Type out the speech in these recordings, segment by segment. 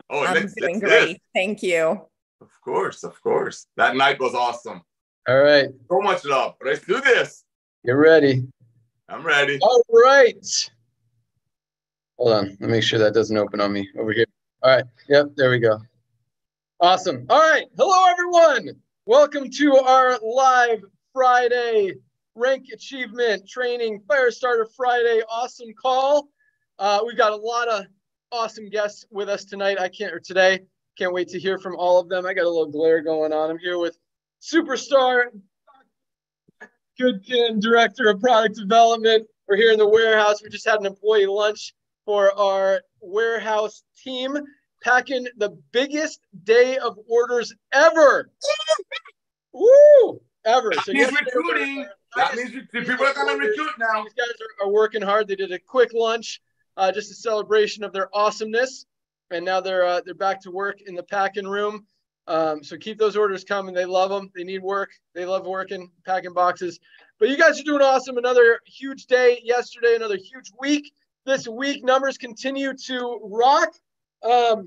Oh, I'm doing great. Thank you. Of course, of course. That night was awesome. All right. So much love. Let's do this. Get ready. I'm ready. All right. Hold on. Let me make sure that doesn't open on me over here. All right. Yep. There we go. Awesome. All right. Hello, everyone. Welcome to our live Friday rank achievement training Firestarter Friday awesome call. We've got a lot of awesome guests with us tonight. Today. Can't wait to hear from all of them. I got a little glare going on. I'm here with superstar Goodkin, Director of Product Development. We're here in the warehouse. We just had an employee lunch for our warehouse team, packing the biggest day of orders ever. Woo! Ever. That means recruiting. That means people are going to recruit now. These guys are working hard. They did a quick lunch, just a celebration of their awesomeness. And now they're back to work in the packing room. So keep those orders coming. They love them. They need work. They love working, packing boxes. But you guys are doing awesome. Another huge day yesterday, another huge week. This week, numbers continue to rock. Yeah,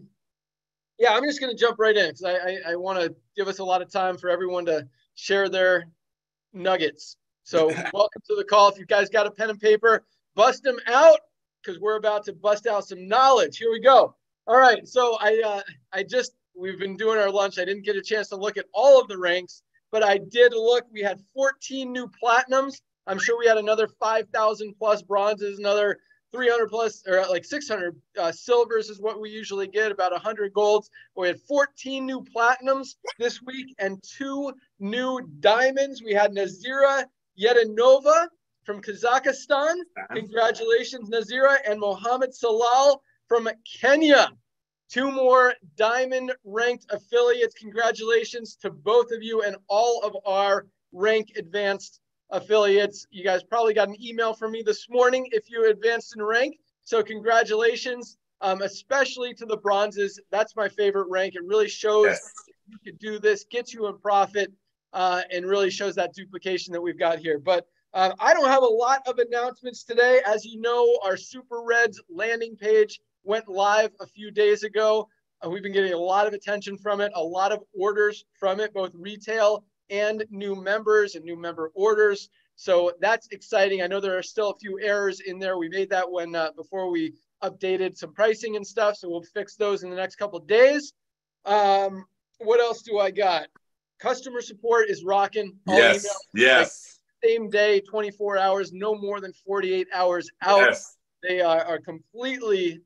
I'm just going to jump right in because I want to give us a lot of time for everyone to share their nuggets. So welcome to the call. If you guys got a pen and paper, bust them out because we're about to bust out some knowledge. Here we go. All right. So we've been doing our lunch. I didn't get a chance to look at all of the ranks, but I did look. We had 14 new platinums. I'm sure we had another 5,000 plus bronzes, another 300 plus, or like 600 silvers is what we usually get, about 100 golds. We had 14 new platinums this week and 2 new diamonds. We had Nazira Yedanova from Kazakhstan. Congratulations, Nazira. And Mohammed Salal from Kenya. 2 more diamond ranked affiliates. Congratulations to both of you and all of our rank advanced affiliates. You guys probably got an email from me this morning if you advanced in rank. So congratulations, especially to the bronzes. That's my favorite rank. It really shows you could do this, gets you in profit, and really shows that duplication that we've got here. But I don't have a lot of announcements today. As you know, our Super Reds landing page went live a few days ago. We've been getting a lot of attention from it, a lot of orders from it, both retail and new members and new member orders. So that's exciting. I know there are still a few errors in there. We made that when before we updated some pricing and stuff. So we'll fix those in the next couple of days. What else do I got? Customer support is rocking. Yes. Like, same day, 24 hours, no more than 48 hours out. Yes. They are completely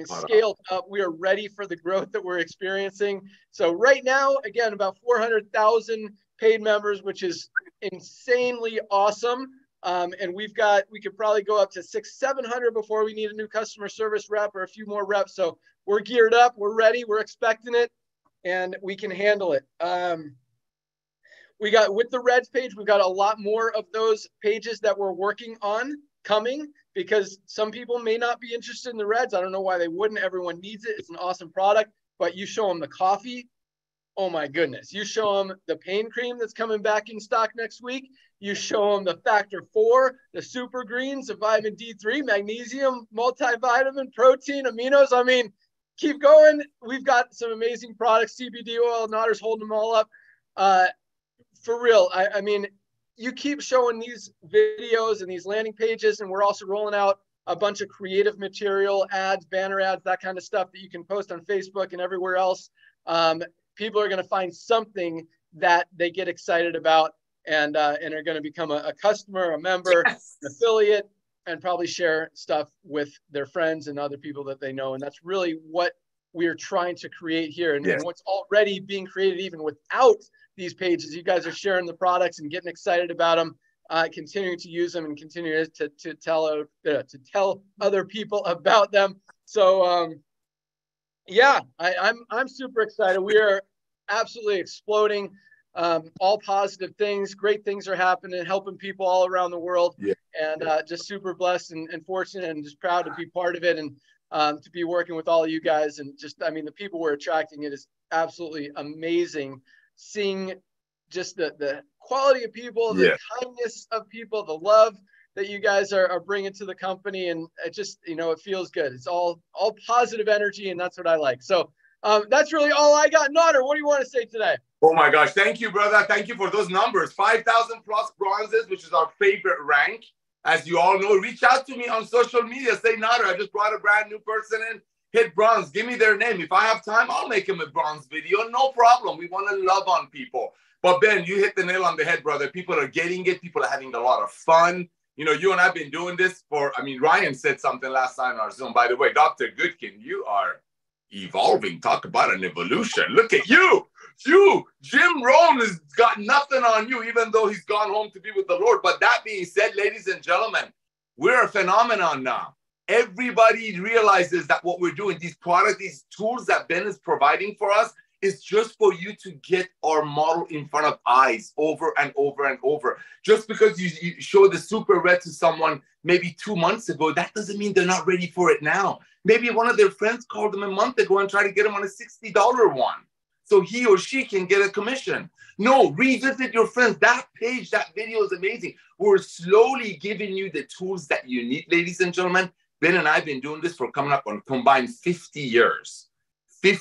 scaled up. We are ready for the growth that we're experiencing. So right now, again, about 400,000 paid members, which is insanely awesome. And we could probably go up to 600-700 before we need a new customer service rep or a few more reps. So we're geared up, we're ready, we're expecting it, and we can handle it. We got, with the Reds page, we've got a lot more of those pages that we're working on coming, because some people may not be interested in the Reds. I don't know why they wouldn't. Everyone needs it. It's an awesome product. But you show them the coffee, oh my goodness. You show them the pain cream that's coming back in stock next week. You show them the Factor 4, the super greens, the vitamin D3, magnesium, multivitamin, protein, aminos. I mean, keep going. We've got some amazing products. CBD oil, Notter's holding them all up. For real, I mean, you keep showing these videos and these landing pages, and we're also rolling out a bunch of creative material, ads, banner ads, that kind of stuff that you can post on Facebook and everywhere else. People are going to find something that they get excited about and are going to become a customer, a member, an affiliate, and probably share stuff with their friends and other people that they know. And that's really what we're trying to create here, and what's already being created even without these pages. You guys are sharing the products and getting excited about them, continuing to use them and continuing to tell other people about them. So yeah, I'm super excited. We are absolutely exploding. All positive things, great things are happening, helping people all around the world. And just super blessed and fortunate and just proud to be part of it, and to be working with all of you guys. And just, I mean, the people we're attracting, it is absolutely amazing seeing just the quality of people, the kindness of people, the love that you guys are bringing to the company, and it just, you know, it feels good. It's all positive energy, and that's what I like. So that's really all I got. Nader, what do you want to say today? Oh my gosh, thank you, brother. Thank you for those numbers. 5,000 plus bronzes, which is our favorite rank. As you all know, reach out to me on social media. Say, Nader, I just brought a brand new person in. Hit bronze. Give me their name. If I have time, I'll make him a bronze video. No problem. We want to love on people. But Ben, you hit the nail on the head, brother. People are getting it. People are having a lot of fun. You know, you and I have been doing this for, I mean, Ryan said something last time on our Zoom. By the way, Dr. Goodkin, you are evolving. Talk about an evolution. Look at you. Jim Rohn has got nothing on you, even though he's gone home to be with the Lord. But that being said, ladies and gentlemen, we're a phenomenon now. Everybody realizes that what we're doing, these products, these tools that Ben is providing for us, is just for you to get our model in front of eyes over and over and over. Just because you show the super red to someone maybe 2 months ago, that doesn't mean they're not ready for it now. Maybe one of their friends called them a month ago and tried to get them on a $60 one, so he or she can get a commission. No, revisit your friends. That page, that video is amazing. We're slowly giving you the tools that you need, ladies and gentlemen. Ben and I have been doing this for coming up on combined 50 years.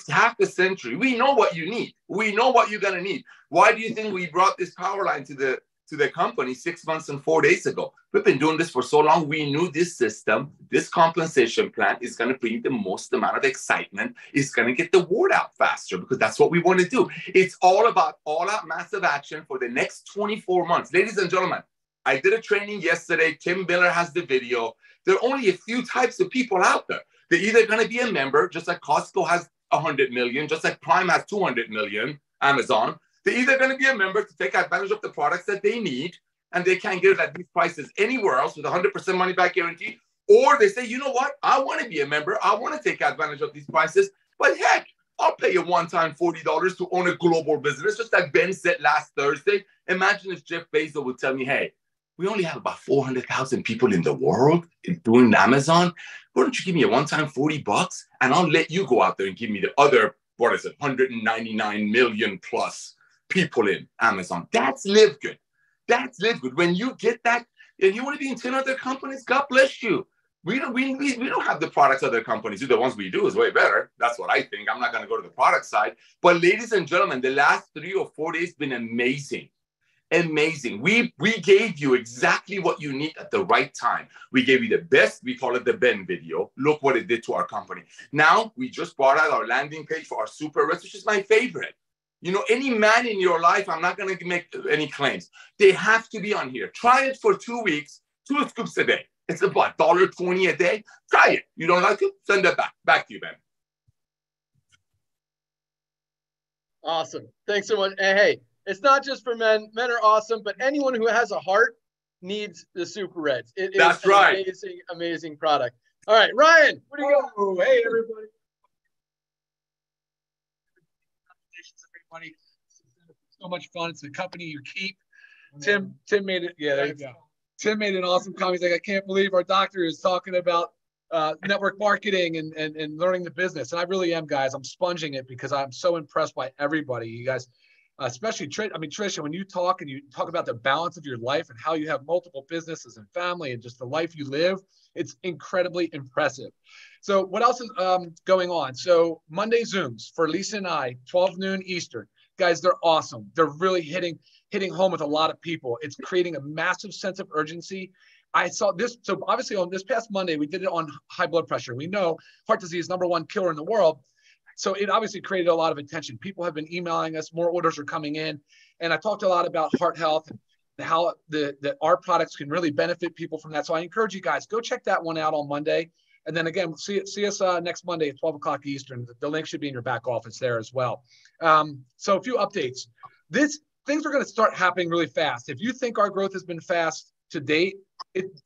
Half a century. We know what you need. We know what you're going to need. Why do you think we brought this power line to the company 6 months and 4 days ago? We've been doing this for so long. We knew this system, this compensation plan is going to bring the most amount of excitement. It's going to get the word out faster, because that's what we want to do. It's all about all-out massive action for the next 24 months. Ladies and gentlemen, I did a training yesterday. Tim Miller has the video. There are only a few types of people out there. They're either going to be a member, just like Costco has 100 million, just like Prime has 200 million, Amazon. They're either going to be a member to take advantage of the products that they need, and they can't get it at these prices anywhere else with 100% money back guarantee, or they say, you know what, I want to be a member, I want to take advantage of these prices, but heck, I'll pay you one-time $40 to own a global business, just like Ben said last Thursday. Imagine if Jeff Bezos would tell me, hey, we only have about 400,000 people in the world doing Amazon. Why don't you give me a one-time $40 and I'll let you go out there and give me the other, 199 million plus people in Amazon. That's LiveGood. That's LiveGood. When you get that and you want to be in 10 other companies, God bless you. We don't have the products other companies do. The ones we do is way better. That's what I think. I'm not going to go to the product side. But ladies and gentlemen, the last 3 or 4 days have been amazing. Amazing. We gave you exactly what you need at the right time. We gave you the best. We call it the Ben video. Look what it did to our company. Now, we just brought out our landing page for our super rest, which is my favorite. You know, any man in your life, I'm not going to make any claims. They have to be on here. Try it for 2 weeks, 2 scoops a day. It's about $1.20 a day. Try it. You don't like it? Send it back. Back to you, Ben. Awesome. Thanks so much. And hey, it's not just for men. Men are awesome, but anyone who has a heart needs the Super Reds. It That's is an right. amazing, amazing product. All right, Ryan, what do you got? Oh, hey, everybody. Everybody. So much fun. It's the company you keep. Tim made it. Yeah, there you go. Tim made an awesome comment. He's like, I can't believe our doctor is talking about network marketing and learning the business. And I really am, guys. I'm sponging it because I'm so impressed by everybody. You guys, especially Tricia, when you talk about the balance of your life and how you have multiple businesses and family and just the life you live, it's incredibly impressive. So what else is going on? So Monday Zooms for Lisa and I, 12 noon Eastern. Guys, they're awesome. They're really hitting home with a lot of people. It's creating a massive sense of urgency. I saw this. So obviously on this past Monday, we did it on high blood pressure. We know heart disease is #1 killer in the world. So it obviously created a lot of attention. People have been emailing us, more orders are coming in. And I talked a lot about heart health and how our products can really benefit people from that. So I encourage you guys, go check that one out on Monday. And then again, see us next Monday at 12 o'clock Eastern. The link should be in your back office there as well. So a few updates. Things are going to start happening really fast. If you think our growth has been fast to date,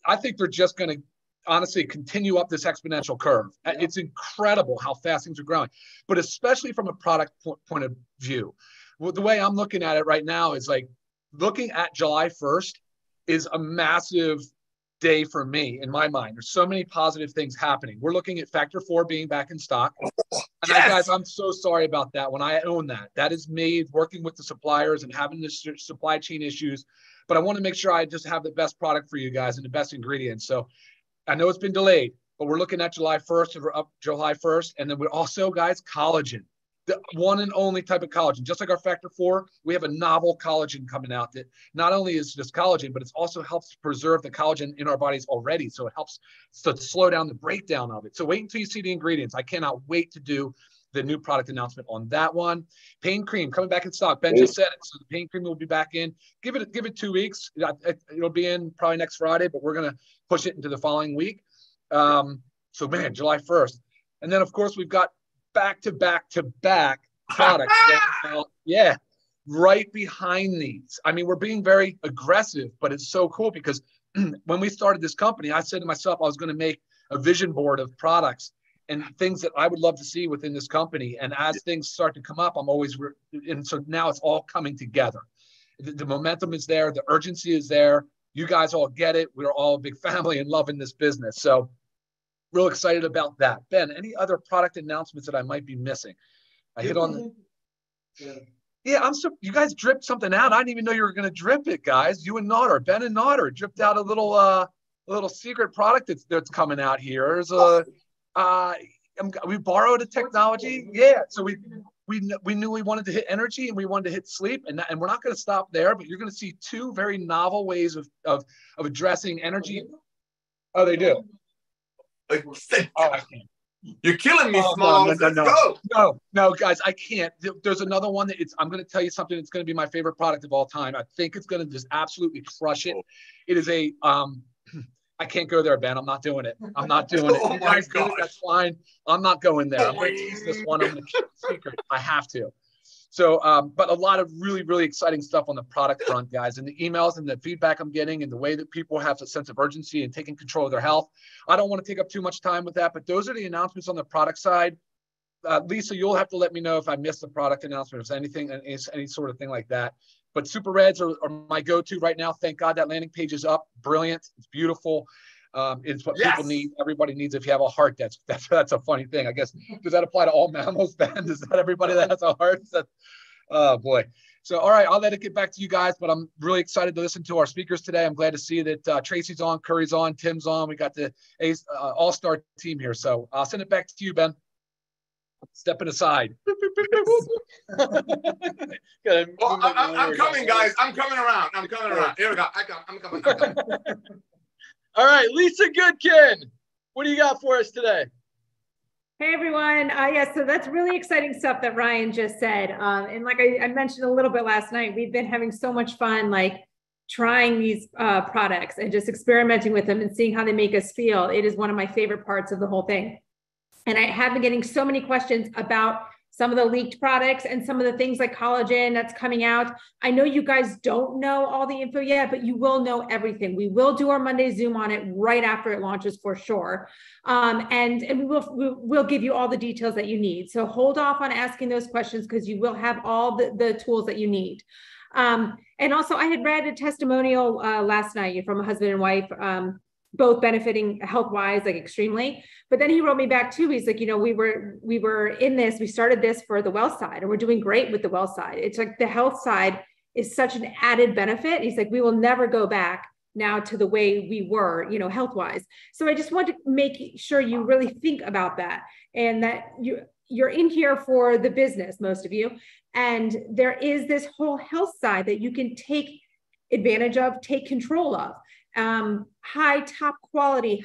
I think they're just going to honestly continue up this exponential curve. Yeah. It's incredible how fast things are growing, but especially from a product point of view. Well, the way I'm looking at it right now is like looking at July 1st is a massive day for me in my mind. There's so many positive things happening. We're looking at Factor 4 being back in stock. And Yes. Guys, I'm so sorry about that one. I own that. That is me working with the suppliers and having the supply chain issues. But I want to make sure I just have the best product for you guys and the best ingredients. So I know it's been delayed, but we're looking at July 1st. We're up July 1st. And then we're also, guys, collagen. The one and only type of collagen. Just like our Factor 4, we have a novel collagen coming out that not only is just collagen, but it also helps preserve the collagen in our bodies already. So it helps to slow down the breakdown of it. So wait until you see the ingredients. I cannot wait to do the new product announcement on that one. Pain cream coming back in stock. Ben just said it. So the pain cream will be back in. Give it 2 weeks. It'll be in probably next Friday, but we're going to push it into the following week. So man, July 1st. And then of course we've got back to back products. Yeah, right behind these. I mean, we're being very aggressive, but it's so cool because when we started this company, I said to myself, I was going to make a vision board of products and things that I would love to see within this company. And as things start to come up, I'm always, and so now it's all coming together. The momentum is there. The urgency is there. You guys all get it. We're all a big family and loving this business. So real excited about that. Ben, any other product announcements that I might be missing? I hit on the... Yeah, you guys dripped something out. I didn't even know you were going to drip it, guys. You and Naughter, Ben and Naughter dripped out a little secret product that's coming out here. There's we borrowed a technology. Yeah, so we knew we wanted to hit energy and we wanted to hit sleep, and we're not going to stop there. But you're going to see two very novel ways of addressing energy. Oh, they do. I can't. You're killing me, Smalls. Let's go. No, guys, I can't. There's another one that I'm going to tell you something that's going to be my favorite product of all time. I think it's going to just absolutely crush it. It is a, I can't go there, Ben. I'm not doing it. I'm not doing it. Oh my God. That's fine. I'm not going there. I'm going to tease this one. I'm going to keep it secret. I have to. So, but a lot of really, really exciting stuff on the product front, guys, and the emails and the feedback I'm getting and the way that people have a sense of urgency and taking control of their health. I don't want to take up too much time with that, but those are the announcements on the product side. Lisa, you'll have to let me know if I missed the product announcement, if there's anything, any sort of thing like that. But Super Reds are my go-to right now. Thank God that landing page is up. Brilliant. It's beautiful. It's what people need. Everybody needs. If you have a heart, that's a funny thing. I guess, does that apply to all mammals, Ben? Is that everybody that has a heart? Oh boy. So, all right, I'll let it get back to you guys, but I'm really excited to listen to our speakers today. I'm glad to see that Tracy's on, Curry's on, Tim's on. We got the all-star team here. So I'll send it back to you, Ben. Stepping aside. I'm coming, guys. I'm coming around. Here we go. I'm coming. All right, Lisa Goodkin, what do you got for us today? Hey everyone, so that's really exciting stuff that Ryan just said. And like I mentioned a little bit last night, we've been having so much fun, like trying these products and just experimenting with them and seeing how they make us feel. It is one of my favorite parts of the whole thing. And I have been getting so many questions about some of the leaked products and some of the things like collagen that's coming out. I know you guys don't know all the info yet, but you will know everything. We will do our Monday Zoom on it right after it launches for sure. And we'll give you all the details that you need. So hold off on asking those questions because you will have all the tools that you need. And also I had read a testimonial last night from a husband and wife, both benefiting health-wise, like extremely. But then he wrote me back too. He's like, you know, we were in this, we started this for the wealth side and we're doing great with the wealth side. It's like the health side is such an added benefit. He's like, we will never go back now to the way we were, you know, health-wise. So I just want to make sure you really think about that and that you're in here for the business, most of you. And there is this whole health side that you can take advantage of, take control of. Highest quality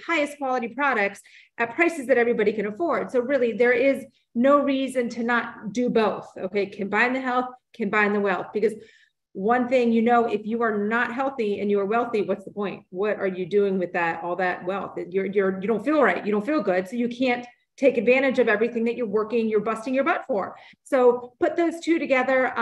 products at prices that everybody can afford. So really there is no reason to not do both. Okay. Combine the health, combine the wealth, because one thing, you know, if you are not healthy and you are wealthy, what's the point? What are you doing with all that wealth? You don't feel right. You don't feel good. So you can't take advantage of everything that you're busting your butt for. So put those two together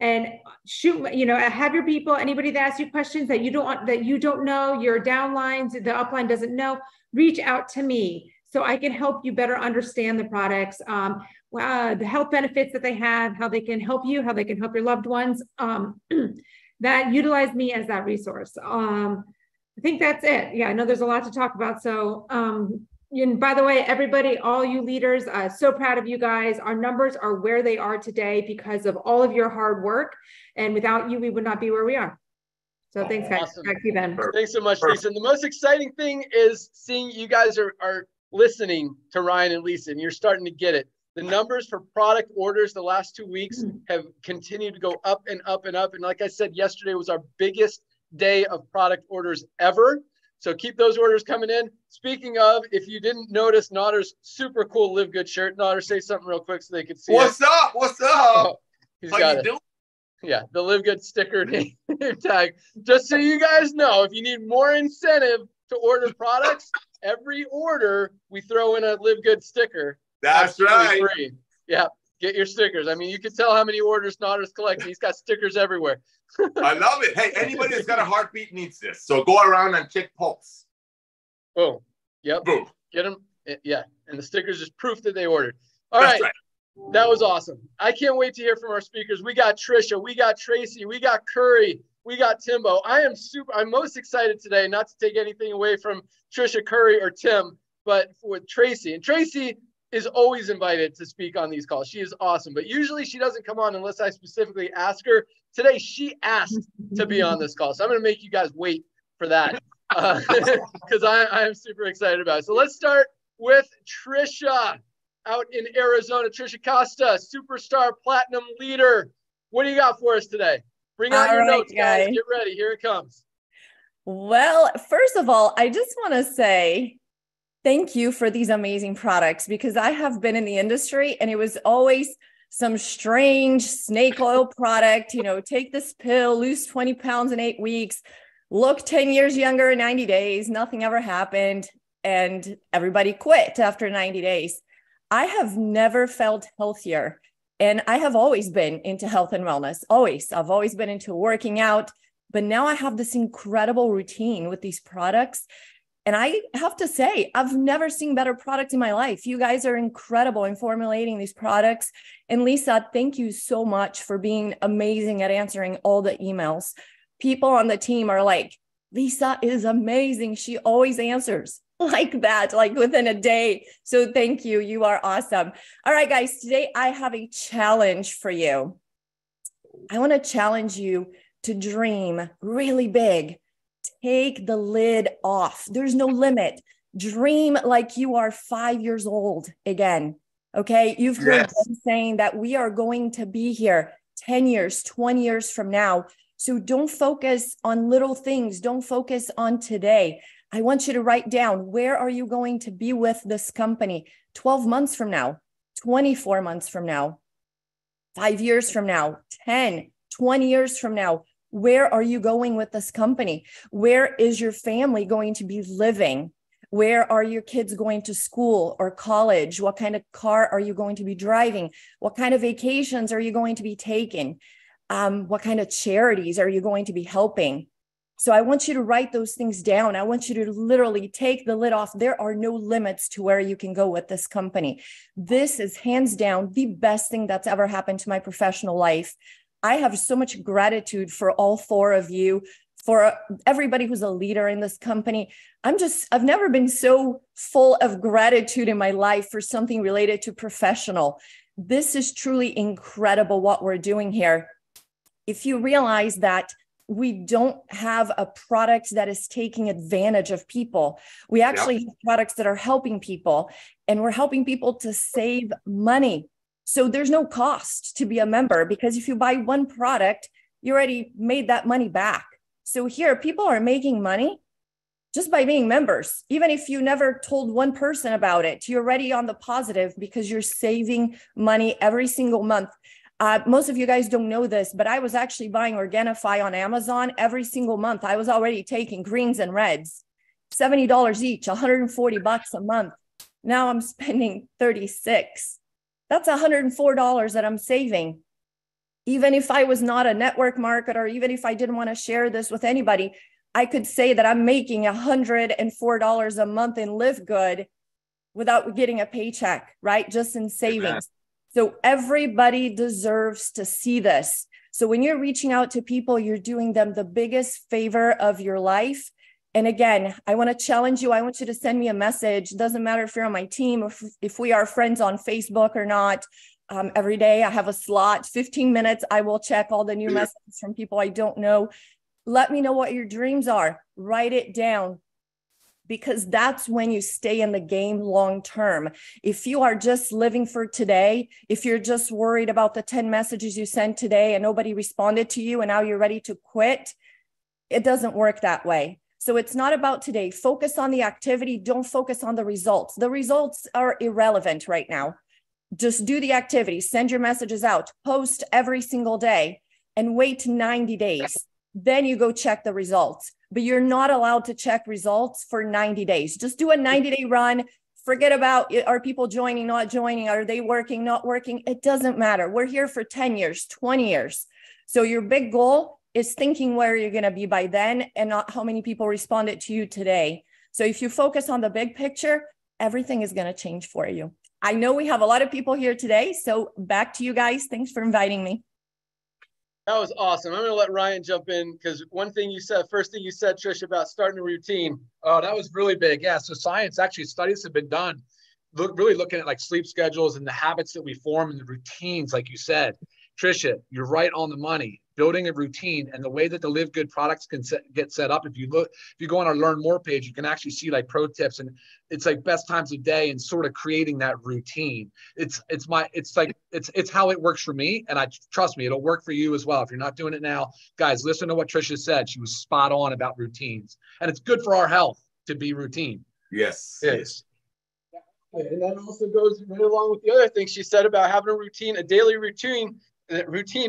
and shoot, you know, have your people, anybody that asks you questions that you don't know, your downlines, the upline doesn't know, reach out to me so I can help you better understand the products, the health benefits that they have, how they can help you, how they can help your loved ones, that utilize me as that resource. I think that's it. Yeah, I know there's a lot to talk about. So And by the way, everybody, all you leaders, so proud of you guys. Our numbers are where they are today because of all of your hard work. And without you, we would not be where we are. So thanks, guys. Awesome. Back to you, Ben. Thanks so much, Lisa. And the most exciting thing is seeing you guys are listening to Ryan and Lisa, and you're starting to get it. The numbers for product orders the last 2 weeks have continued to go up and up and up. And like I said, yesterday was our biggest day of product orders ever. So keep those orders coming in. Speaking of, if you didn't notice Notter's super cool LiveGood shirt, Notter, say something real quick so they can see What's up? What's up? Oh, he's How got you it. doing? Yeah, the LiveGood sticker name tag. Just so you guys know, if you need more incentive to order products, every order we throw in a LiveGood sticker. That's right. Free. Yeah, get your stickers. I mean, you can tell how many orders Notter's collecting. He's got stickers everywhere. I love it. Hey, anybody that's got a heartbeat needs this. So go around and check pulse. Boom. Yep. Boom. Get them. Yeah. And the stickers is proof that they ordered. All That's right. That was awesome. I can't wait to hear from our speakers. We got Trisha, we got Tracy, we got Curry, we got Timbo. I'm most excited today, not to take anything away from Trisha, Curry, or Tim, but with Tracy. And Tracy is always invited to speak on these calls. She is awesome, but usually she doesn't come on unless I specifically ask her. Today, she asked to be on this call. So I'm going to make you guys wait for that because I am super excited about it. So let's start with Trisha out in Arizona. Trisha Costa, superstar platinum leader. What do you got for us today? Bring out your notes, guys. Get ready. Here it comes. Well, first of all, I just want to say thank you for these amazing products because I have been in the industry and it was always some strange snake oil product, take this pill, lose 20 pounds in 8 weeks, look 10 years younger in 90 days, nothing ever happened, and everybody quit after 90 days. I have never felt healthier, and I have always been into health and wellness, always. I've always been into working out, but now I have this incredible routine with these products. And I have to say, I've never seen better products in my life. You guys are incredible in formulating these products. And Lisa, thank you so much for being amazing at answering all the emails. People on the team are like, Lisa is amazing. She always answers like that, like within a day. So thank you. You are awesome. All right, guys, today I have a challenge for you. I want to challenge you to dream really big. Take the lid off. There's no limit. Dream like you are 5 years old again. Okay. You've heard them saying that we are going to be here 10 years, 20 years from now. So don't focus on little things. Don't focus on today. I want you to write down, where are you going to be with this company 12 months from now, 24 months from now, 5 years from now, 10, 20 years from now? Where are you going with this company? Where is your family going to be living? Where are your kids going to school or college? What kind of car are you going to be driving? What kind of vacations are you going to be taking? What kind of charities are you going to be helping? So I want you to write those things down. I want you to literally take the lid off. There are no limits to where you can go with this company. This is hands down the best thing that's ever happened to my professional life. I have so much gratitude for all four of you, for everybody who's a leader in this company. I've never been so full of gratitude in my life for something related to professional. This is truly incredible what we're doing here. If you realize that we don't have a product that is taking advantage of people, we actually have products that are helping people, and we're helping people to save money. So there's no cost to be a member, because if you buy one product, you already made that money back. So here, people are making money just by being members. Even if you never told one person about it, you're already on the positive because you're saving money every single month. Most of you guys don't know this, but I was actually buying Organifi on Amazon every single month. I was already taking greens and reds, $70 each, $140 a month. Now I'm spending $36. That's $104 that I'm saving. Even if I was not a network marketer, even if I didn't want to share this with anybody, I could say that I'm making $104 a month in LiveGood without getting a paycheck, right? Just in savings. Amen. So everybody deserves to see this. So when you're reaching out to people, you're doing them the biggest favor of your life. And again, I want to challenge you. I want you to send me a message. Doesn't matter if you're on my team, if we are friends on Facebook or not. Every day I have a slot, 15 minutes. I will check all the new messages from people I don't know. Let me know what your dreams are. Write it down, because that's when you stay in the game long term. If you are just living for today, if you're just worried about the 10 messages you sent today and nobody responded to you and now you're ready to quit, it doesn't work that way. So it's not about today. Focus on the activity. Don't focus on the results. The results are irrelevant right now. Just do the activity, send your messages out, post every single day, and wait 90 days. Then you go check the results. But you're not allowed to check results for 90 days. Just do a 90-day run. Forget about, are people joining, not joining? Are they working, not working? It doesn't matter. We're here for 10 years, 20 years. So your big goal is thinking where you're going to be by then and not how many people responded to you today. So if you focus on the big picture, everything is going to change for you. I know we have a lot of people here today, so back to you guys. Thanks for inviting me. That was awesome. I'm going to let Ryan jump in, because first thing you said, Trish, about starting a routine. Oh, that was really big. Yeah. So studies have been done, really looking at like sleep schedules and the habits that we form and the routines, like you said. Trisha, you're right on the money. Building a routine, and the way that the LiveGood products can get set up. If you go on our Learn More page, you can actually see like pro tips, and it's like best times of day and sort of creating that routine. It's how it works for me, and trust me, it'll work for you as well. If you're not doing it now, guys, listen to what Trisha said. She was spot on about routines, and it's good for our health to be routine. Yes. Yes. And that also goes right along with the other things she said about having a routine, a daily routine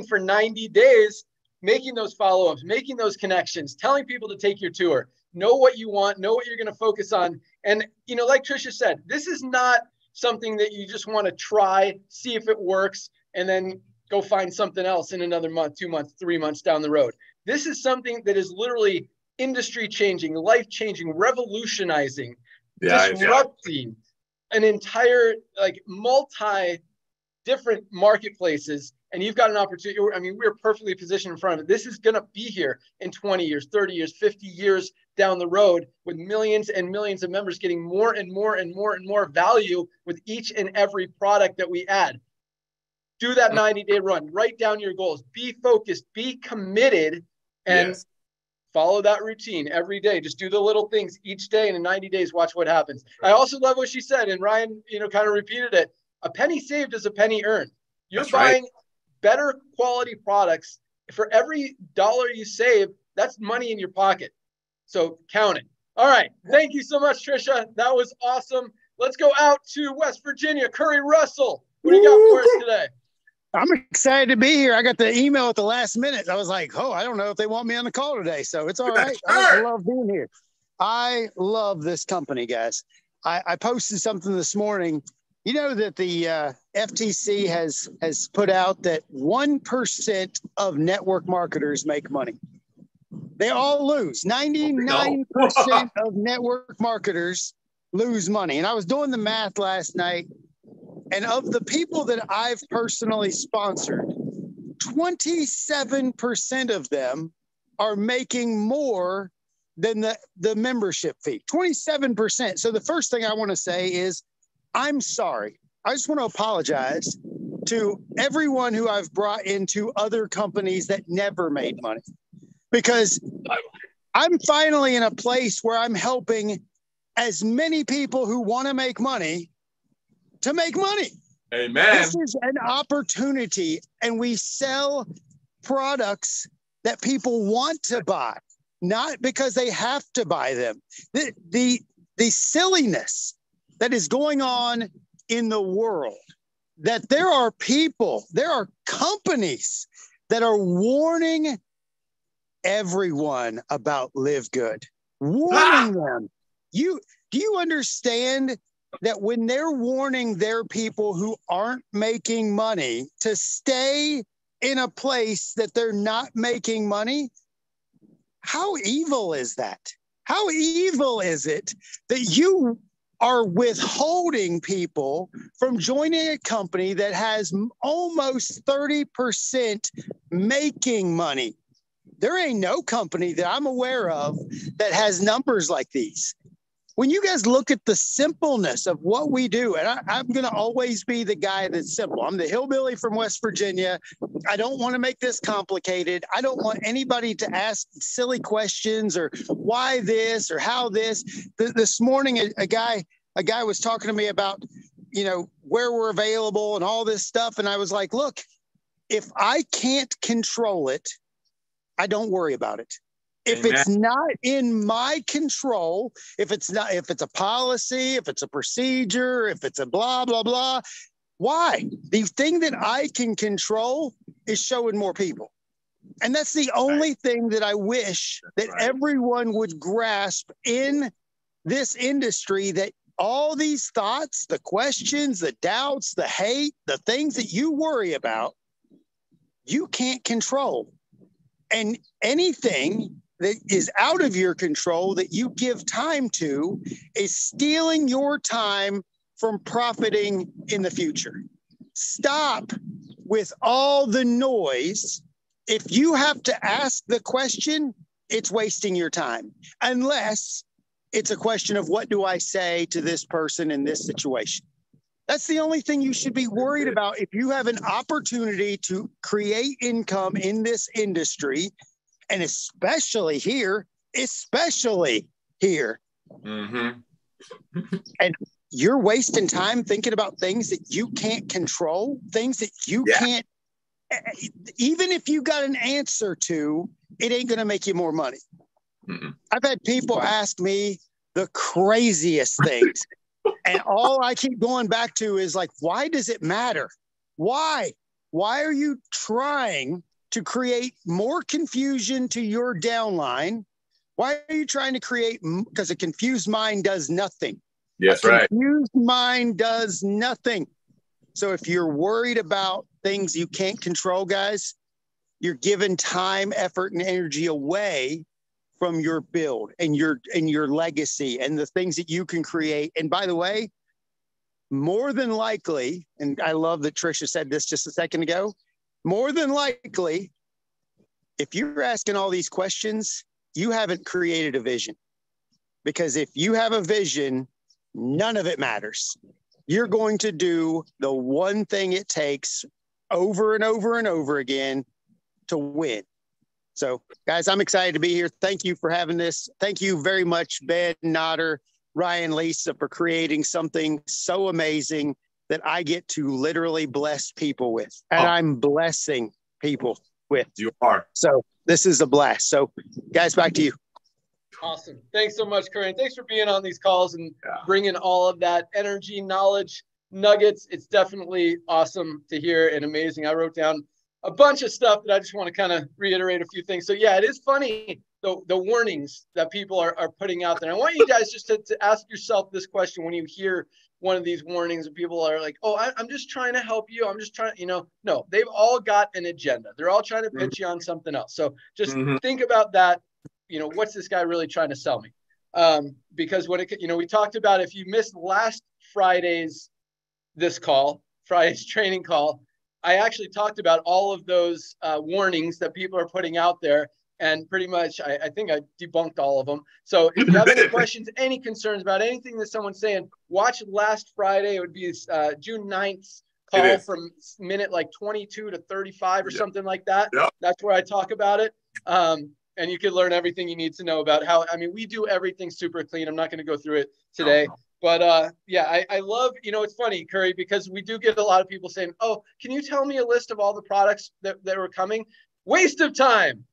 for 90 days, making those follow-ups, making those connections, telling people to take your tour, know what you want, know what you're going to focus on. And, like Trisha said, this is not something that you just want to try, see if it works, and then go find something else in another month, 2 months, 3 months down the road. This is something that is literally industry changing, life changing, revolutionizing, disrupting an entire, multi different marketplaces. And you've got an opportunity. I mean, we're perfectly positioned in front of it. This is going to be here in 20 years, 30 years, 50 years down the road, with millions and millions of members getting more and more and more and more value with each and every product that we add. Do that 90-day run. Write down your goals. Be focused. Be committed. And follow that routine every day. Just do the little things each day. And in 90 days, watch what happens. I also love what she said. And Ryan, kind of repeated it. A penny saved is a penny earned. You're buying better quality products. For every dollar you save, that's money in your pocket. So count it. All right. Thank you so much, Trisha. That was awesome. Let's go out to West Virginia. Curry Russell, what do you got for us today? I'm excited to be here. I got the email at the last minute. I was like, I don't know if they want me on the call today. So it's all right. I love being here. I love this company, guys. I posted something this morning. You know that the FTC has put out that 1% of network marketers make money. They all lose. 99% of network marketers lose money. And I was doing the math last night. And of the people that I've personally sponsored, 27% of them are making more than the membership fee. 27%. So the first thing I want to say is, I'm sorry. I just want to apologize to everyone who I've brought into other companies that never made money, because I'm finally in a place where I'm helping as many people who want to make money to make money. Amen. This is an opportunity, and we sell products that people want to buy, not because they have to buy them. The silliness that is going on in the world, that there are companies that are warning everyone about LiveGood, warning them. Do you understand that when they're warning their people who aren't making money to stay in a place that they're not making money? How evil is that? How evil is it that you are withholding people from joining a company that has almost 30% making money? There ain't no company that I'm aware of that has numbers like these. When you guys look at the simpleness of what we do, and I'm going to always be the guy that's simple. I'm the hillbilly from West Virginia. I don't want to make this complicated. I don't want anybody to ask silly questions or why this or how this. This morning, a guy was talking to me about, where we're available and all this stuff. And I was like, look, if I can't control it, I don't worry about it. If Amen. It's not in my control, if it's a policy, if it's a procedure, if it's a blah, blah, blah, why? The thing that I can control is showing more people. And that's the only thing that I wish that everyone would grasp in this industry, that all these thoughts, the questions, the doubts, the hate, the things that you worry about, you can't control. And anything that is out of your control that you give time to is stealing your time from profiting in the future. Stop with all the noise. If you have to ask the question, it's wasting your time, unless it's a question of what do I say to this person in this situation. That's the only thing you should be worried about. If you have an opportunity to create income in this industry, and especially here, Mm-hmm. And you're wasting time thinking about things that you can't control, things that you can't, even if you got an answer to, it ain't going to make you more money. Mm-hmm. I've had people ask me the craziest things. And all I keep going back to is like, why does it matter? Why? Why are you trying to create more confusion to your downline? Why are you trying to create? Because a confused mind does nothing. Yes, right. Confused mind does nothing. So if you're worried about things you can't control, guys, you're giving time, effort, and energy away from your build and your legacy and the things that you can create. And by the way, more than likely, and I love that Trisha said this just a second ago, more than likely, if you're asking all these questions, you haven't created a vision. Because if you have a vision, none of it matters. You're going to do the one thing it takes over and over and over again to win. So, guys, I'm excited to be here. Thank you for having this. Thank you very much, Ben, Nodder, Ryan, Lisa, for creating something so amazing that I get to literally bless people with. And I'm blessing people with. You are. So this is a blast. So, guys, back to you. Awesome. Thanks so much, Curry. Thanks for being on these calls and bringing all of that energy, knowledge, nuggets. It's definitely awesome to hear and amazing. I wrote down a bunch of stuff that I just want to kind of reiterate a few things. So yeah, it is funny, the warnings that people are putting out there. I want you guys just to ask yourself this question when you hear one of these warnings and people are like, oh, I'm just trying to help you. I'm just trying, no, they've all got an agenda. They're all trying to pitch you on something else. So just think about that. What's this guy really trying to sell me? Because when we talked about, if you missed last Friday's training call, I actually talked about all of those warnings that people are putting out there. And pretty much, I think I debunked all of them. So if you have any questions, any concerns about anything that someone's saying, watch last Friday. It would be June 9th call from minute like 22 to 35 or something like that. Yep. That's where I talk about it. And you can learn everything you need to know about we do everything super clean. I'm not going to go through it today. But I love, it's funny, Curry, because we do get a lot of people saying, oh, can you tell me a list of all the products that are coming? Waste of time.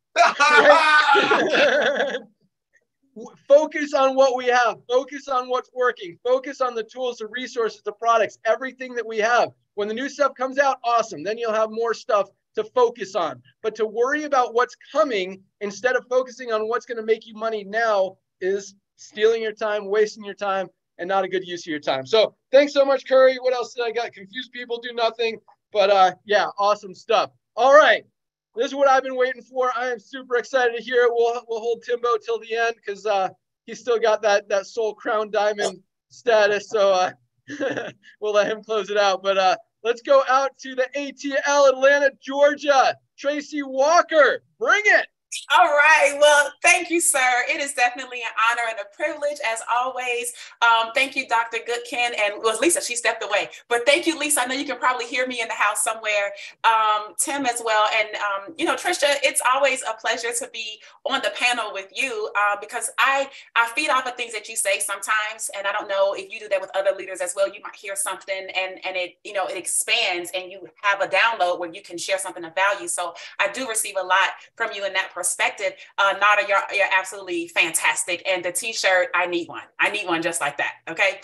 Focus on what we have. Focus on what's working. Focus on the tools, the resources, the products, everything that we have. When the new stuff comes out, awesome. Then you'll have more stuff to focus on. But to worry about what's coming instead of focusing on what's going to make you money now is stealing your time, wasting your time, and not a good use of your time. So thanks so much, Curry. What else did I got? Confused people do nothing. But awesome stuff. All right. This is what I've been waiting for. I am super excited to hear it. We'll hold Timbo till the end because he's still got that Soul Crown Diamond status. So we'll let him close it out. But let's go out to the ATL, Atlanta, Georgia. Tracy Walker, bring it. All right. Well, thank you, sir. It is definitely an honor and a privilege, as always. Thank you, Dr. Goodkin. And well, Lisa, she stepped away. But thank you, Lisa. I know you can probably hear me in the house somewhere. Tim as well. And, you know, Trisha, it's always a pleasure to be on the panel with you because I feed off of things that you say sometimes. And I don't know if you do that with other leaders as well. You might hear something and it, you know, it expands and you have a download where you can share something of value. So I do receive a lot from you in that perspective. Nada, you're absolutely fantastic. And the t-shirt, I need one. I need one just like that. Okay.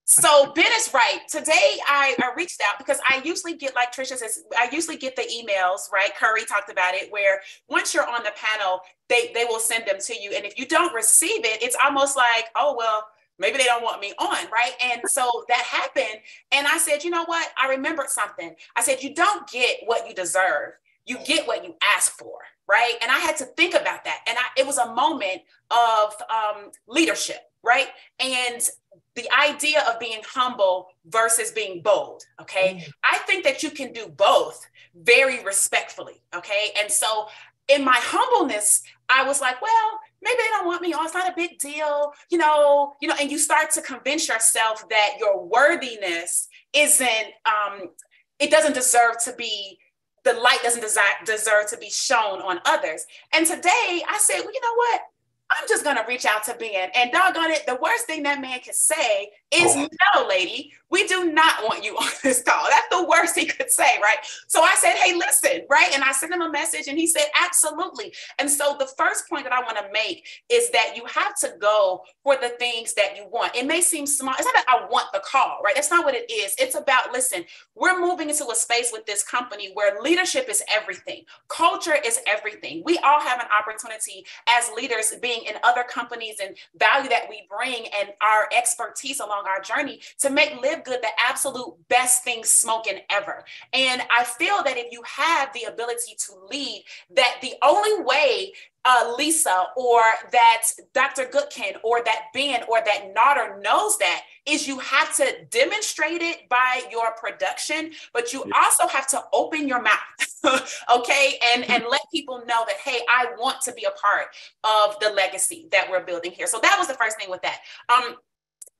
So Ben is right. Today I reached out because I usually get, like Trisha says, I usually get the emails, right? Curry talked about it, where once you're on the panel, they will send them to you. And if you don't receive it, it's almost like, oh, well, maybe they don't want me on, right? And so that happened. And I said, you know what? I remembered something. I said, you don't get what you deserve. You get what you ask for, right? And I had to think about that. And it was a moment of leadership, right? And the idea of being humble versus being bold, okay? I think that you can do both very respectfully, okay? And so in my humbleness, I was like, well, maybe they don't want me on. It's not a big deal, you know, and you start to convince yourself that your worthiness isn't, it doesn't deserve to be, the light doesn't deserve to be shown on others. And today I said, well, you know what? I'm just going to reach out to Ben, and doggone it, the worst thing that man could say is, no, lady, we do not want you on this call. That's the worst he could say, right? So I said, hey, listen, right? And I sent him a message and he said, absolutely. And so the first point that I want to make is that you have to go for the things that you want. It may seem small. It's not that I want the call, right? That's not what it is. It's about, listen, we're moving into a space with this company where leadership is everything. Culture is everything. We all have an opportunity as leaders, being in other companies and value that we bring and our expertise along our journey to make LiveGood the absolute best thing smoking ever. And I feel that if you have the ability to lead, that the only way Lisa or that Dr. Goodkin or that Ben or that Nodder knows that is you have to demonstrate it by your production, but you also have to open your mouth, okay? And let people know that, hey, I want to be a part of the legacy that we're building here. So that was the first thing with that.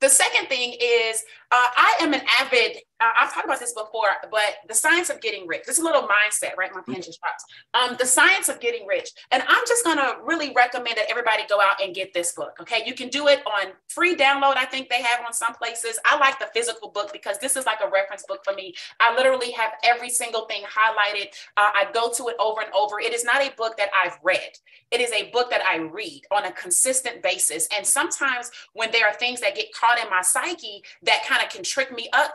The second thing is I am an avid, I've talked about this before, but the science of getting rich. This is a little mindset, right? My pen just dropped. The science of getting rich. And I'm just going to really recommend that everybody go out and get this book, okay? You can do it on free download. I think they have it on some places. I like the physical book because this is like a reference book for me. I literally have every single thing highlighted. I go to it over and over. It is not a book that I've read. It is a book that I read on a consistent basis. And sometimes when there are things that get caught in my psyche that kind of can trip me up,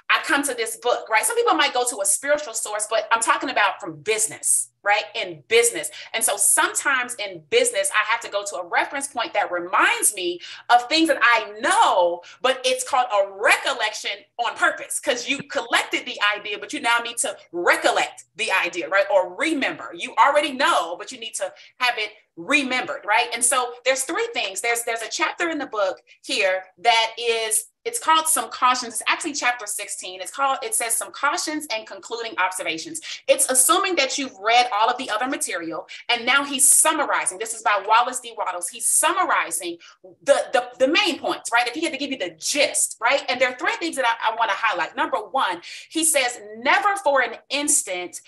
I come to this book, right? Some people might go to a spiritual source, but I'm talking about from business, right? In business. And so sometimes in business, I have to go to a reference point that reminds me of things that I know, but it's called a recollection on purpose because you collected the idea, but you now need to recollect the idea, right? Or remember. You already know, but you need to have it remembered, right? And so there's three things. There's a chapter in the book here that is, it's called Some Cautions. It's actually chapter 16. It says Some Cautions and Concluding Observations. It's assuming that you've read all of the other material. And now he's summarizing. This is by Wallace D. Wattles. He's summarizing the main points, right? If he had to give you the gist, right? And there are three things that I want to highlight. Number one, he says, never for an instant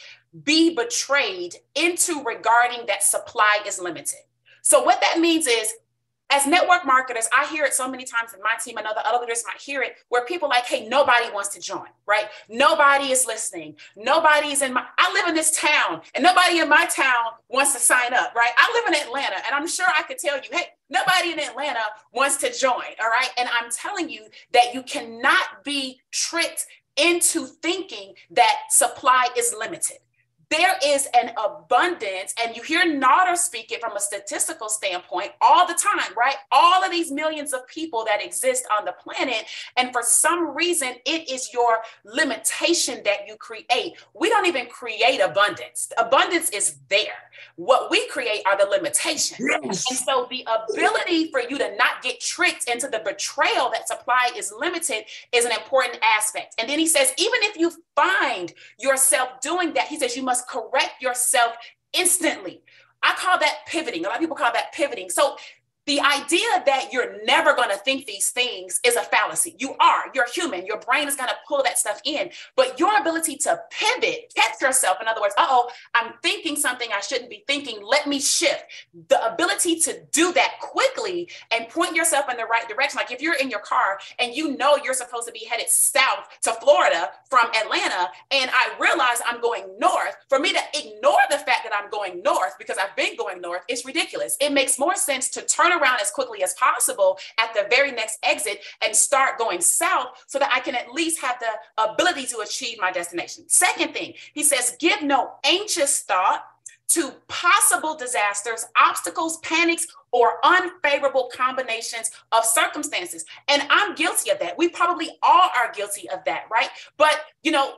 be betrayed into regarding that supply is limited. So what that means is, as network marketers, I hear it so many times in my team. I know the other leaders might hear it, where people are like, hey, nobody wants to join, right? Nobody is listening. Nobody's I live in this town and nobody in my town wants to sign up, right? I live in Atlanta and I'm sure I could tell you, hey, nobody in Atlanta wants to join, all right? And I'm telling you that you cannot be tricked into thinking that supply is limited. There is an abundance, and you hear Nodder speak it from a statistical standpoint all the time, right? All of these millions of people that exist on the planet, and for some reason, it is your limitation that you create. We don't even create abundance. Abundance is there. What we create are the limitations. Yes. And so the ability for you to not get tricked into the betrayal that supply is limited is an important aspect. And then he says, even if you find yourself doing that, he says, you must correct yourself instantly. I call that pivoting. A lot of people call that pivoting. So the idea that you're never going to think these things is a fallacy. You're human. Your brain is going to pull that stuff in, but your ability to pivot, catch yourself, in other words, I'm thinking something I shouldn't be thinking. Let me shift. The ability to do that quickly and point yourself in the right direction. Like if you're in your car and you know you're supposed to be headed south to Florida from Atlanta, and I realize I'm going north, for me to ignore the fact that I'm going north because I've been going north, it's ridiculous. It makes more sense to turn around as quickly as possible at the very next exit and start going south so that I can at least have the ability to achieve my destination. Second thing, he says, give no anxious thought to possible disasters, obstacles, panics, or unfavorable combinations of circumstances. And I'm guilty of that. We probably all are guilty of that, right? But,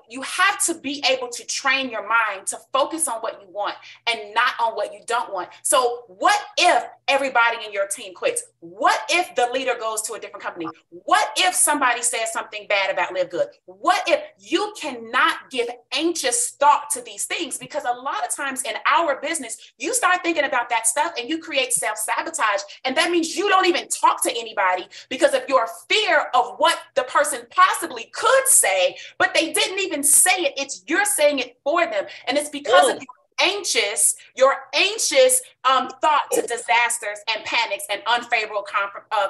you have to be able to train your mind to focus on what you want and not on what you don't want. So what if everybody in your team quits? What if the leader goes to a different company? What if somebody says something bad about LiveGood? What if you cannot give anxious thought to these things? Because a lot of times in our business, you start thinking about that stuff and you create self-sabotage. And that means you don't even talk to anybody because of your fear of what the person possibly could say, but they didn't even say it. You're saying it for them. And it's because of your anxious thought to disasters and panics and unfavorable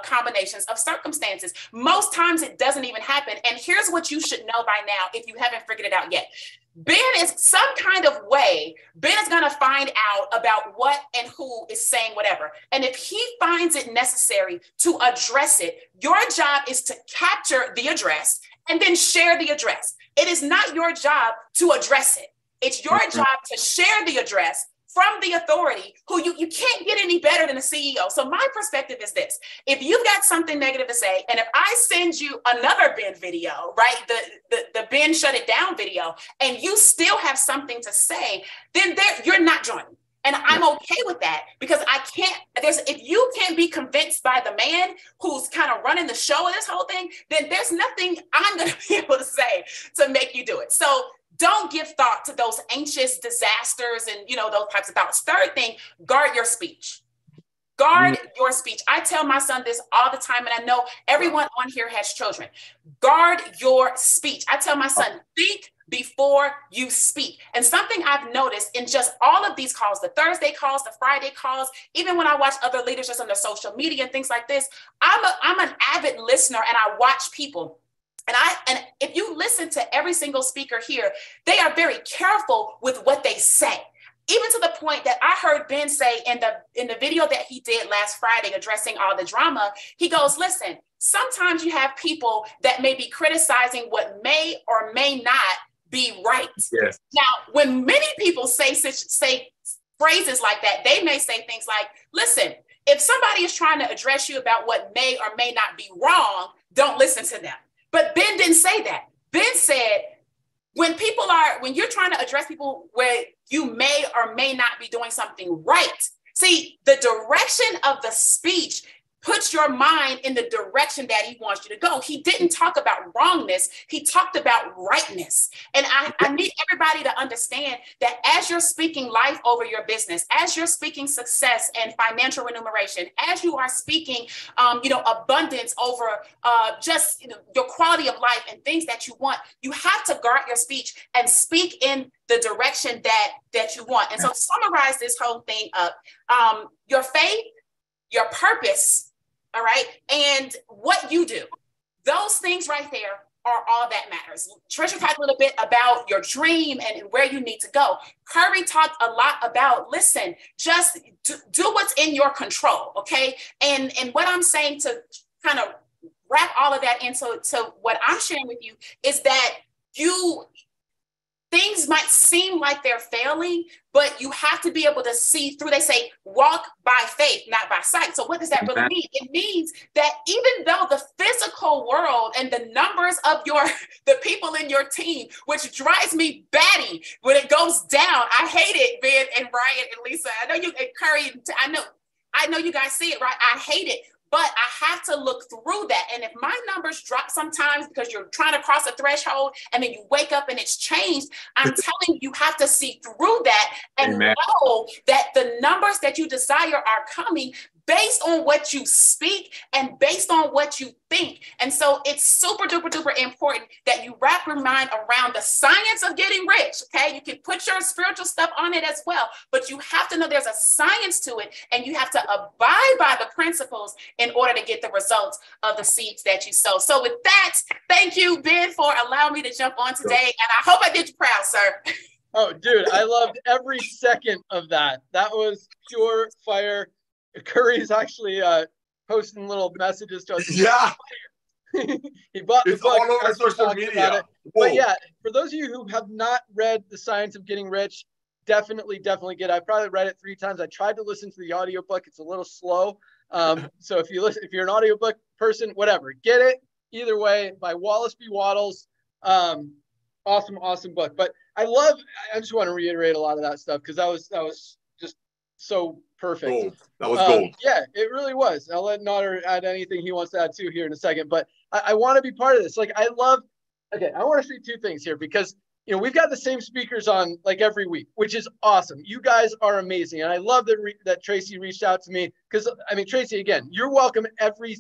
combinations of circumstances. Most times it doesn't even happen. And here's what you should know by now if you haven't figured it out yet. Ben is some kind of way, Ben is going to find out about what and who is saying whatever. And if he finds it necessary to address it, your job is to capture the address and then share the address. It is not your job to address it. It's your job to share the address from the authority who you can't get any better than a CEO. So my perspective is this: if you've got something negative to say, and if I send you another Ben video, right, the Ben shut it down video, and you still have something to say, then you're not joining. And I'm okay with that because if you can't be convinced by the man who's kind of running the show of this whole thing, then there's nothing I'm going to be able to say to make you do it. So don't give thought to those anxious disasters and, those types of thoughts. Third thing, guard your speech. Guard your speech. I tell my son this all the time, and I know everyone on here has children. Guard your speech. I tell my son, think before you speak. And something I've noticed in just all of these calls, the Thursday calls, the Friday calls, even when I watch other leaders just on their social media and things like this, I'm an avid listener and I watch people. And if you listen to every single speaker here, they are very careful with what they say. Even to the point that I heard Ben say in the video that he did last Friday addressing all the drama, he goes, listen, sometimes you have people that may be criticizing what may or may not be right. Yes. Now, when many people say phrases like that, they may say things like, listen, if somebody is trying to address you about what may or may not be wrong, don't listen to them. But Ben didn't say that. Ben said, when you're trying to address people where you may or may not be doing something right, see, the direction of the speech puts your mind in the direction that he wants you to go. He didn't talk about wrongness. He talked about rightness. And I need everybody to understand that as you're speaking life over your business, as you're speaking success and financial remuneration, as you are speaking, abundance over your quality of life and things that you want, you have to guard your speech and speak in the direction that you want. And so to summarize this whole thing up, your faith, your purpose, all right, and what you do, those things right there are all that matters. Trisha talked a little bit about your dream and where you need to go. Curry talked a lot about, listen, just do what's in your control, okay? And what I'm saying to kind of wrap all of that into what I'm sharing with you is that things might seem like they're failing, but you have to be able to see through. They say, walk by faith, not by sight. So what does that really mean? It means that even though the physical world and the numbers of the people in your team, which drives me batty when it goes down, I hate it, Ben and Brian and Lisa. I know you and Curry, I know you guys see it, right? I hate it. but I have to look through that. And if my numbers drop sometimes because you're trying to cross a threshold and then you wake up and it's changed, I'm telling you, you have to see through that and know that the numbers that you desire are coming based on what you speak and based on what you think. And so it's super duper duper important that you wrap your mind around the science of getting rich. Okay. You can put your spiritual stuff on it as well, but you have to know there's a science to it and you have to abide by the principles in order to get the results of the seeds that you sow. So with that, thank you, Ben, for allowing me to jump on today. And I hope I did you proud, sir. Oh, dude, I loved every second of that. That was pure fire. Curry's actually posting little messages to us. Yeah. He bought the it's book. all over social media. But yeah, for those of you who have not read The Science of Getting Rich, definitely get it. I probably read it 3 times. I tried to listen to the audiobook. It's a little slow. So if you're an audiobook person, whatever, get it. Either way, by Wallace B. Wattles. Awesome book. But I just want to reiterate a lot of that stuff because that was just so perfect. Gold. That was gold. Yeah, it really was. I'll let Nader add anything he wants to add too here in a second. But I want to be part of this. Like I want to say 2 things here because we've got the same speakers on like every week, which is awesome. You guys are amazing. And I love that Tracy reached out to me because I mean, Tracy, again, you're welcome every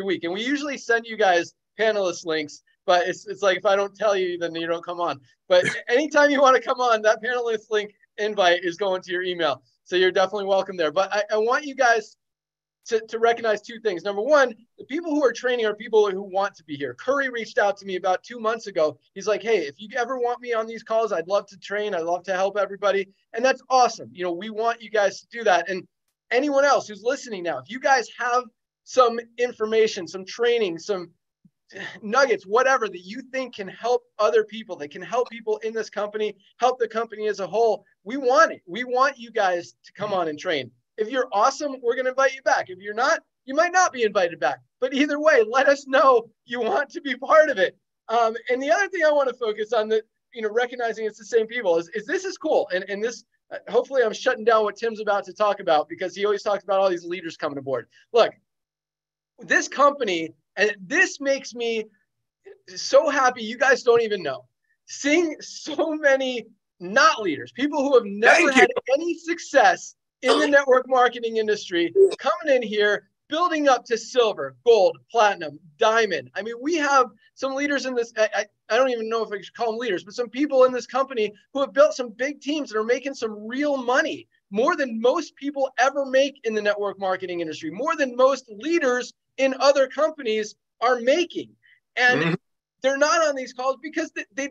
week. And we usually send you guys panelist links. But it's like, if I don't tell you, then you don't come on. But anytime you want to come on, that panelist link invite is going to your email. So you're definitely welcome there. But I want you guys to recognize 2 things. Number one, the people who are training are people who want to be here. Curry reached out to me about 2 months ago. He's like, hey, if you ever want me on these calls, I'd love to train. I'd love to help everybody. And that's awesome. We want you guys to do that. And anyone else who's listening now, if you guys have some information, some training, some nuggets, whatever that you think can help other people, that can help people in this company, help the company as a whole, we want it. We want you guys to come on and train. If you're awesome, we're going to invite you back. If you're not, you might not be invited back. But either way, let us know you want to be part of it. And the other thing I want to focus on, that recognizing it's the same people, is this is cool. And this, hopefully I'm shutting down what Tim's about to talk about because he always talks about all these leaders coming aboard. Look, this company, and this makes me so happy. You guys don't even know. Seeing so many not leaders, people who have never had any success in the network marketing industry, coming in here, building up to silver, gold, platinum, diamond. I mean, we have some leaders in this. I don't even know if I should call them leaders, but some people in this company who have built some big teams and are making some real money, more than most people ever make in the network marketing industry, more than most leaders in other companies are making. And they're not on these calls because they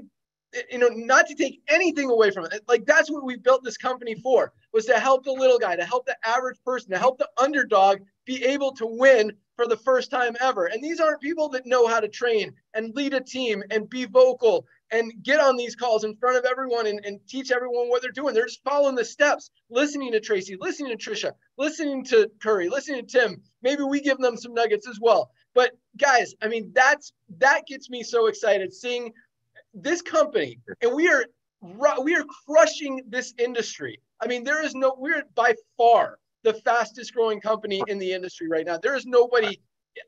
not to take anything away from it. Like, that's what we built this company for, was to help the little guy, to help the average person, to help the underdog be able to win for the first time ever. And these aren't people that know how to train and lead a team and be vocal and get on these calls in front of everyone and teach everyone what they're doing. They're just following the steps, listening to Tracy, listening to Trisha, listening to Curry, listening to Tim. Maybe we give them some nuggets as well. But guys, I mean, that gets me so excited seeing this company, and we are crushing this industry. I mean, we're by far the fastest growing company in the industry right now. There is nobody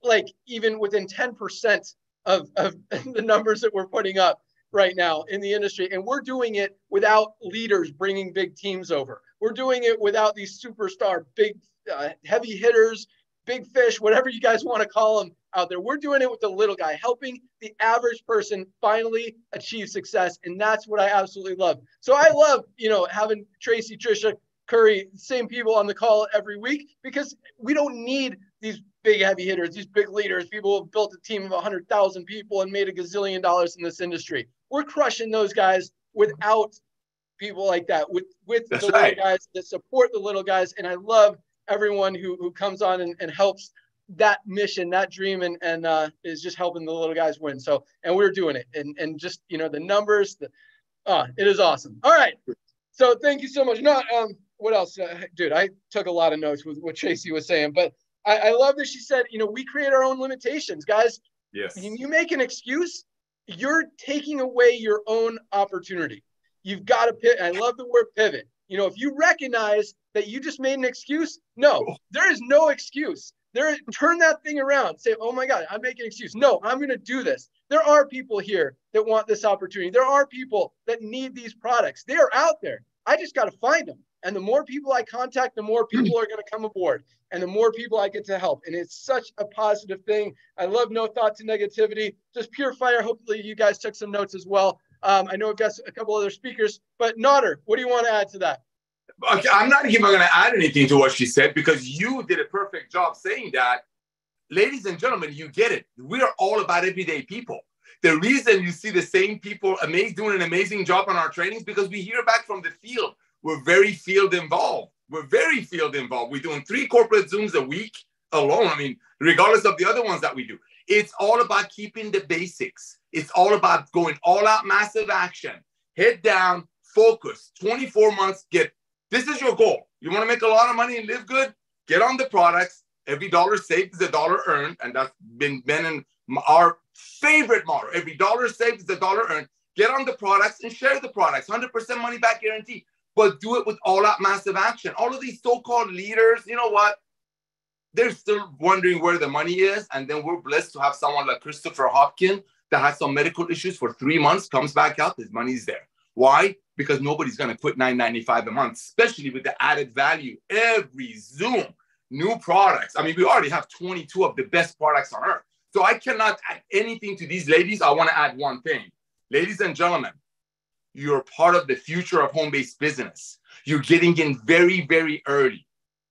like even within 10% of the numbers that we're putting up right now in the industry. And we're doing it without leaders bringing big teams over. We're doing it without these superstar, big, heavy hitters, big fish, whatever you guys want to call them out there. We're doing it with the little guy, helping the average person finally achieve success. And that's what I absolutely love. So I love, having Tracy, Trisha, Curry, same people on the call every week, because we don't need these big heavy hitters, these big leaders, people who have built a team of 100,000 people and made $1 gazillion in this industry. We're crushing those guys without people like that, with the little guys that support the little guys. And I love everyone who comes on and helps that mission, that dream, and is just helping the little guys win. So, and we're doing it. And just, the numbers, it is awesome. All right. So thank you so much. What else? Dude, I took a lot of notes with what Tracy was saying, but I love that she said, we create our own limitations, guys. Yes. When you make an excuse, you're taking away your own opportunity. You've got to pivot. I love the word pivot. If you recognize that you just made an excuse, no, there is no excuse. Turn that thing around. Say, oh my God, I'm making an excuse. No, I'm going to do this. There are people here that want this opportunity. There are people that need these products. They are out there. I just got to find them. And the more people I contact, the more people are going to come aboard and the more people I get to help. And it's such a positive thing. I love no thought to negativity, just pure fire. Hopefully you guys took some notes as well. I know I've got a couple other speakers, but Nader, what do you want to add to that? Okay, I'm not even going to add anything to what she said because you did a perfect job saying that. Ladies and gentlemen, you get it. We are all about everyday people. The reason you see the same people doing an amazing job on our trainings because we hear back from the field. We're very field involved. We're doing 3 corporate Zooms a week alone. I mean, regardless of the other ones that we do. It's all about keeping the basics. It's all about going all out, massive action. Head down, focus. 24 months, this is your goal. You want to make a lot of money and live good? Get on the products. Every dollar saved is a dollar earned. And that's been in our favorite motto. Every dollar saved is a dollar earned. Get on the products and share the products. 100% money back guarantee. But do it with all out massive action. All of these so-called leaders, you know what? They're still wondering where the money is. And then we're blessed to have someone like Christopher Hopkins that has some medical issues for 3 months, comes back out, his money's there. Why? Because nobody's going to quit $9.95 a month, especially with the added value. Every Zoom, new products. I mean, we already have 22 of the best products on earth. So I cannot add anything to these ladies. I want to add one thing. Ladies and gentlemen, you're part of the future of home-based business. You're getting in very, very early.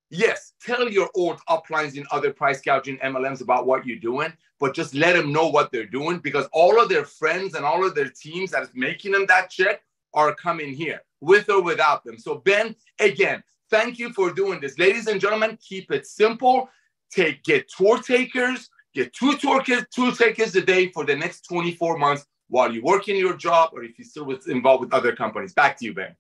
Yes, tell your old uplines in other price gouging MLMs about what you're doing, but just let them know what they're doing because all of their friends and all of their teams that is making them that check are coming here with or without them. So Ben, again, thank you for doing this. Ladies and gentlemen, keep it simple. Get tour takers, get 2 tour takers a day for the next 24 months while you work in your job or if you're still involved with other companies. Back to you, Ben.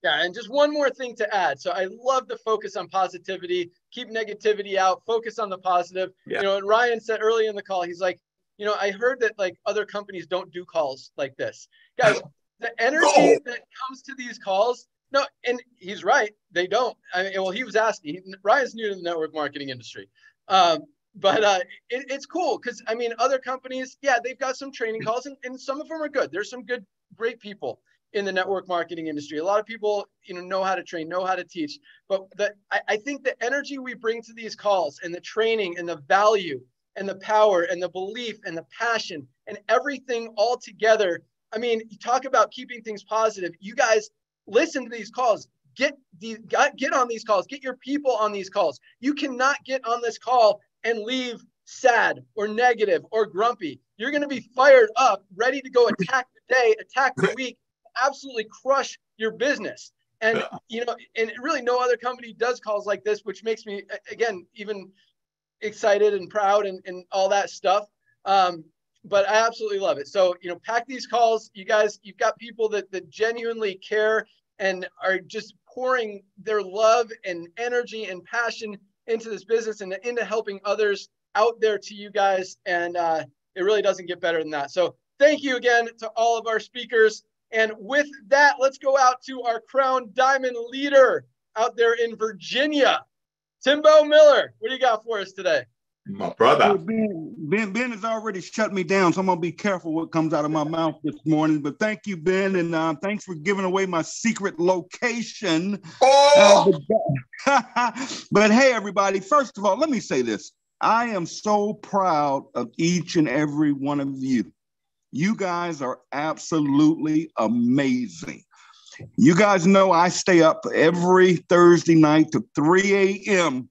Yeah, and just one more thing to add. So I love the focus on positivity, keep negativity out, focus on the positive. Yeah. You know, and Ryan said early in the call, he's like, you know, I heard that like other companies don't do calls like this. Guys, the energy that comes to these calls, no, and he's right, they don't. I mean, well, he was asking, Ryan's new to the network marketing industry. But it's cool because, I mean, other companies, yeah, they've got some training calls and some of them are good. There's some good, great people in the network marketing industry. A lot of people, you know how to train, know how to teach. But I think the energy we bring to these calls and the training and the value and the power and the belief and the passion and everything all together. I mean, you talk about keeping things positive. You guys listen to these calls. Get on these calls. Get your people on these calls. You cannot get on this call and leave sad or negative or grumpy. You're going to be fired up, ready to go attack the day, attack the week, absolutely crush your business. And, you know, and really no other company does calls like this, which makes me, again, even excited and proud and all that stuff. But I absolutely love it. So, you know, pack these calls. You guys, you've got people that genuinely care and are just pouring their love and energy and passion into this business and into helping others out there to you guys. And it really doesn't get better than that. So thank you again to all of our speakers. And with that, let's go out to our Crown Diamond leader out there in Virginia. Timbo Miller, what do you got for us today? My brother. Ben has already shut me down, so I'm going to be careful what comes out of my mouth this morning. But thank you, Ben, and thanks for giving away my secret location. Oh! But hey, everybody, first of all, let me say this. I am so proud of each and every one of you. You guys are absolutely amazing. You guys know I stay up every Thursday night to 3 a.m.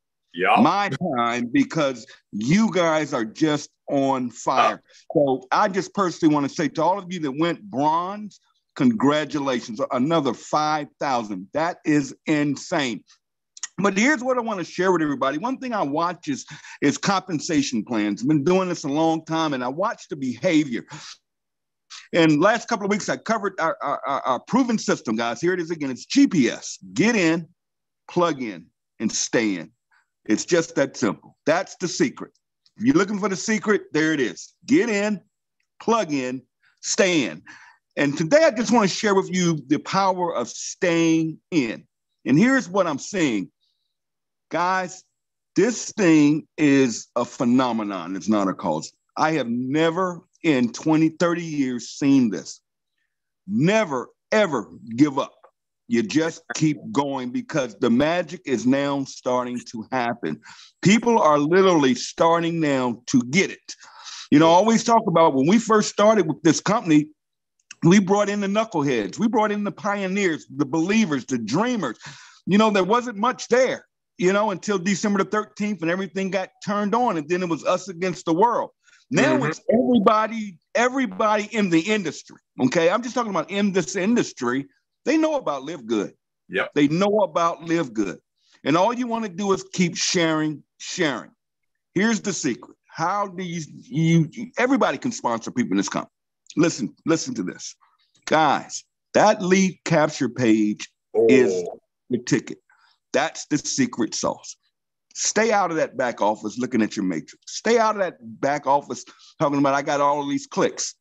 my time because you guys are just on fire. So I just personally want to say to all of you that went bronze, congratulations, another 5,000. That is insane. But here's what I want to share with everybody. One thing I watch is compensation plans. I've been doing this a long time, and I watch the behavior. And last couple of weeks, I covered our proven system, guys. Here it is again. It's GPS. Get in, plug in, and stay in. It's just that simple. That's the secret. If you're looking for the secret, there it is. Get in, plug in, stay in. And today, I just want to share with you the power of staying in. And here's what I'm saying. Guys, This thing is a phenomenon. It's not a cause. I have never in 20, 30 years seen this. Never, ever give up. You just keep going because the magic is now starting to happen. People are literally starting now to get it. You know, I always talk about when we first started with this company, we brought in the knuckleheads. We brought in the pioneers, the believers, the dreamers. You know, there wasn't much there, you know, until December the 13th and everything got turned on. And then it was us against the world. Now it's everybody in the industry. Okay. I'm just talking about in this industry. They know about LiveGood. Yep. They know about LiveGood. And all you want to do is keep sharing. Here's the secret. How do you everybody can sponsor people in this company. Listen to this. Guys, that lead capture page is the ticket. That's the secret sauce. Stay out of that back office looking at your matrix. Stay out of that back office talking about, I got all of these clicks.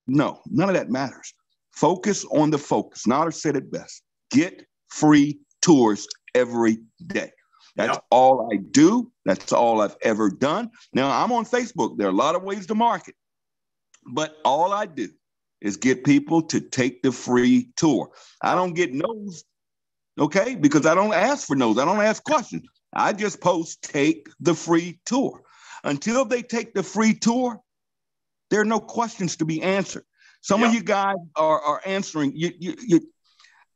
No, none of that matters. Focus on the focus. Nader said it best. Get free tours every day. That's all I do. That's all I've ever done. Now, I'm on Facebook. There are a lot of ways to market. But all I do is get people to take the free tour. I don't get no's, okay? Because I don't ask for no's. I don't ask questions. I just post, take the free tour. Until they take the free tour, there are no questions to be answered. Some of you guys are answering. You